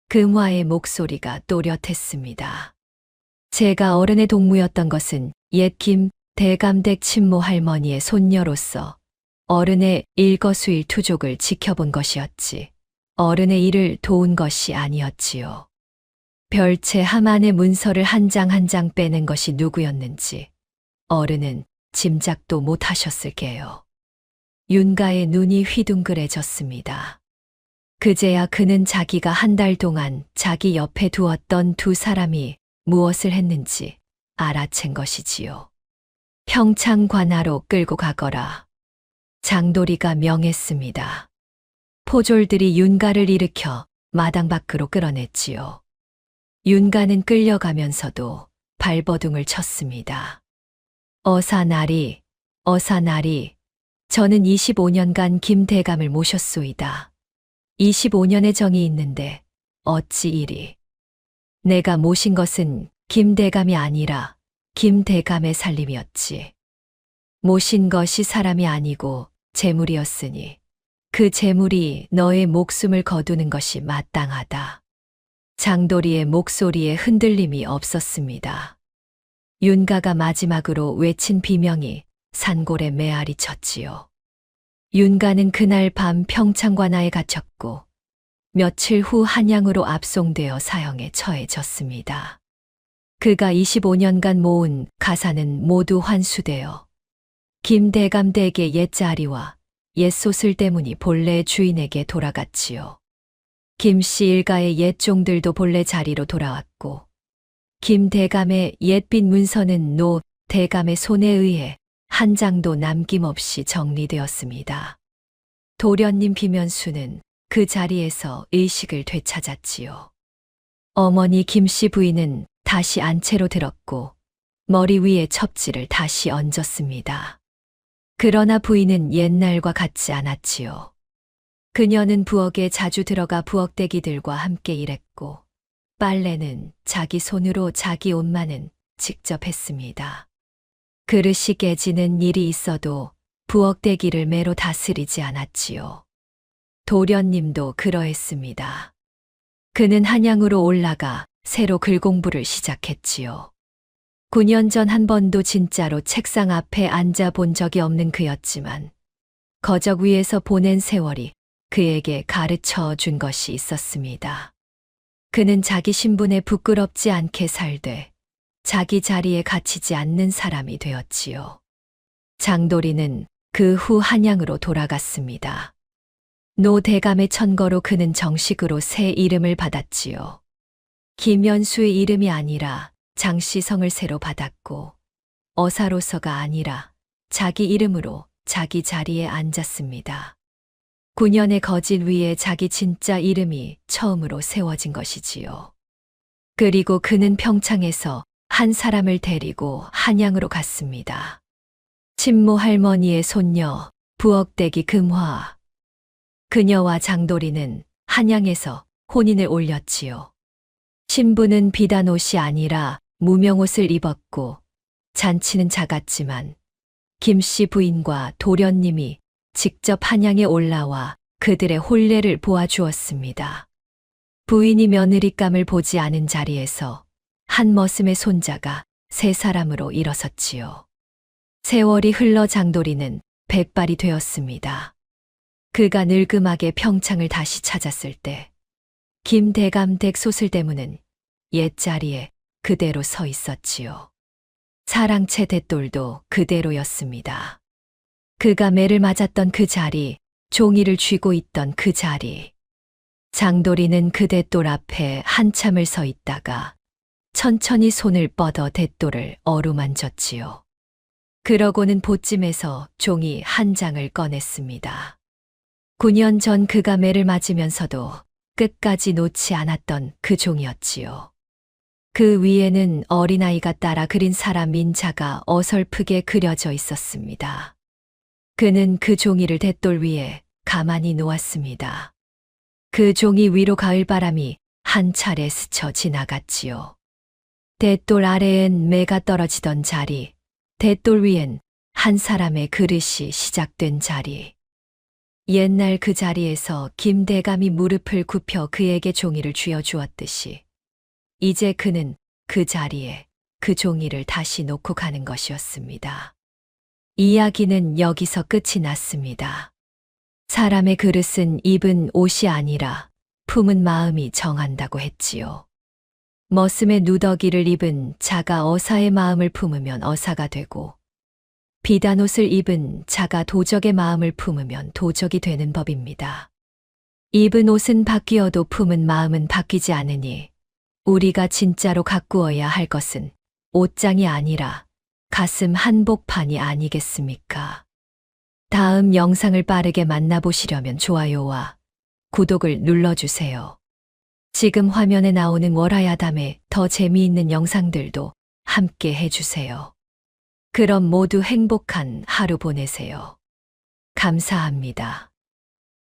금화의 목소리가 또렷했습니다. 제가 어른의 동무였던 것은 옛 김 대감댁 친모 할머니의 손녀로서 어른의 일거수일투족을 지켜본 것이었지. 어른의 일을 도운 것이 아니었지요. 별채 함안의 문서를 한 장 한 장 빼낸 것이 누구였는지 어른은 짐작도 못하셨을게요. 윤가의 눈이 휘둥그레졌습니다. 그제야 그는 자기가 한 달 동안 자기 옆에 두었던 두 사람이 무엇을 했는지 알아챈 것이지요. 평창관아로 끌고 가거라. 장도리가 명했습니다. 포졸들이 윤가를 일으켜 마당 밖으로 끌어냈지요. 윤가는 끌려가면서도 발버둥을 쳤습니다. 어사나리, 어사나리. 저는 25년간 김대감을 모셨소이다. 25년의 정이 있는데 어찌 이리. 내가 모신 것은 김대감이 아니라 김대감의 살림이었지. 모신 것이 사람이 아니고 재물이었으니 그 재물이 너의 목숨을 거두는 것이 마땅하다. 장도리의 목소리에 흔들림이 없었습니다. 윤가가 마지막으로 외친 비명이 산골에 메아리 쳤지요. 윤가는 그날 밤 평창관아에 갇혔고 며칠 후 한양으로 압송되어 사형에 처해졌습니다. 그가 25년간 모은 가사는 모두 환수되어 김대감 댁의 옛자리와 옛 소슬 때문이 본래 주인에게 돌아갔지요. 김씨 일가의 옛 종들도 본래 자리로 돌아왔고, 김 대감의 옛빛 문서는 노 대감의 손에 의해 한 장도 남김없이 정리되었습니다. 도련님 비면수는 그 자리에서 의식을 되찾았지요. 어머니 김씨 부인은 다시 안채로 들었고 머리 위에 첩지를 다시 얹었습니다. 그러나 부인은 옛날과 같지 않았지요. 그녀는 부엌에 자주 들어가 부엌대기들과 함께 일했고 빨래는 자기 손으로 자기 옷만은 직접 했습니다. 그릇이 깨지는 일이 있어도 부엌대기를 매로 다스리지 않았지요. 도련님도 그러했습니다. 그는 한양으로 올라가 새로 글 공부를 시작했지요. 9년 전 한 번도 진짜로 책상 앞에 앉아 본 적이 없는 그였지만 거적 위에서 보낸 세월이 그에게 가르쳐 준 것이 있었습니다. 그는 자기 신분에 부끄럽지 않게 살되 자기 자리에 갇히지 않는 사람이 되었지요. 장도리는 그 후 한양으로 돌아갔습니다. 노 대감의 천거로 그는 정식으로 새 이름을 받았지요. 김연수의 이름이 아니라 장씨성을 새로 받았고 어사로서가 아니라 자기 이름으로 자기 자리에 앉았습니다. 9년의 거짓 위에 자기 진짜 이름이 처음으로 세워진 것이지요. 그리고 그는 평창에서 한 사람을 데리고 한양으로 갔습니다. 친모 할머니의 손녀 부엌대기 금화. 그녀와 장도리는 한양에서 혼인을 올렸지요. 신부는 비단 옷이 아니라 무명옷을 입었고 잔치는 작았지만 김씨 부인과 도련님이 직접 한양에 올라와 그들의 혼례를 보아주었습니다. 부인이 며느리감을 보지 않은 자리에서 한 머슴의 손자가 세 사람으로 일어섰지요. 세월이 흘러 장도리는 백발이 되었습니다. 그가 늙음하게 평창을 다시 찾았을 때 김 대감 댁 소슬대문은 옛자리에 그대로 서 있었지요. 사랑채 돛돌도 그대로였습니다. 그가 매를 맞았던 그 자리, 종이를 쥐고 있던 그 자리. 장도리는 그 돛돌 앞에 한참을 서 있다가 천천히 손을 뻗어 돛돌을 어루만졌지요. 그러고는 보찜에서 종이 한 장을 꺼냈습니다. 9년 전 그가 매를 맞으면서도 끝까지 놓지 않았던 그 종이었지요. 그 위에는 어린아이가 따라 그린 사람 민자가 어설프게 그려져 있었습니다. 그는 그 종이를 돛돌 위에 가만히 놓았습니다. 그 종이 위로 가을바람이 한 차례 스쳐 지나갔지요. 돛돌 아래엔 매가 떨어지던 자리, 돛돌 위엔 한 사람의 그릇이 시작된 자리. 옛날 그 자리에서 김 대감이 무릎을 굽혀 그에게 종이를 쥐어주었듯이 이제 그는 그 자리에 그 종이를 다시 놓고 가는 것이었습니다. 이야기는 여기서 끝이 났습니다. 사람의 그릇은 입은 옷이 아니라 품은 마음이 정한다고 했지요. 머슴의 누더기를 입은 자가 어사의 마음을 품으면 어사가 되고 비단옷을 입은 자가 도적의 마음을 품으면 도적이 되는 법입니다. 입은 옷은 바뀌어도 품은 마음은 바뀌지 않으니 우리가 진짜로 가꾸어야 할 것은 옷장이 아니라 가슴 한복판이 아니겠습니까? 다음 영상을 빠르게 만나보시려면 좋아요와 구독을 눌러주세요. 지금 화면에 나오는 월화야담의 더 재미있는 영상들도 함께 해주세요. 그럼 모두 행복한 하루 보내세요. 감사합니다.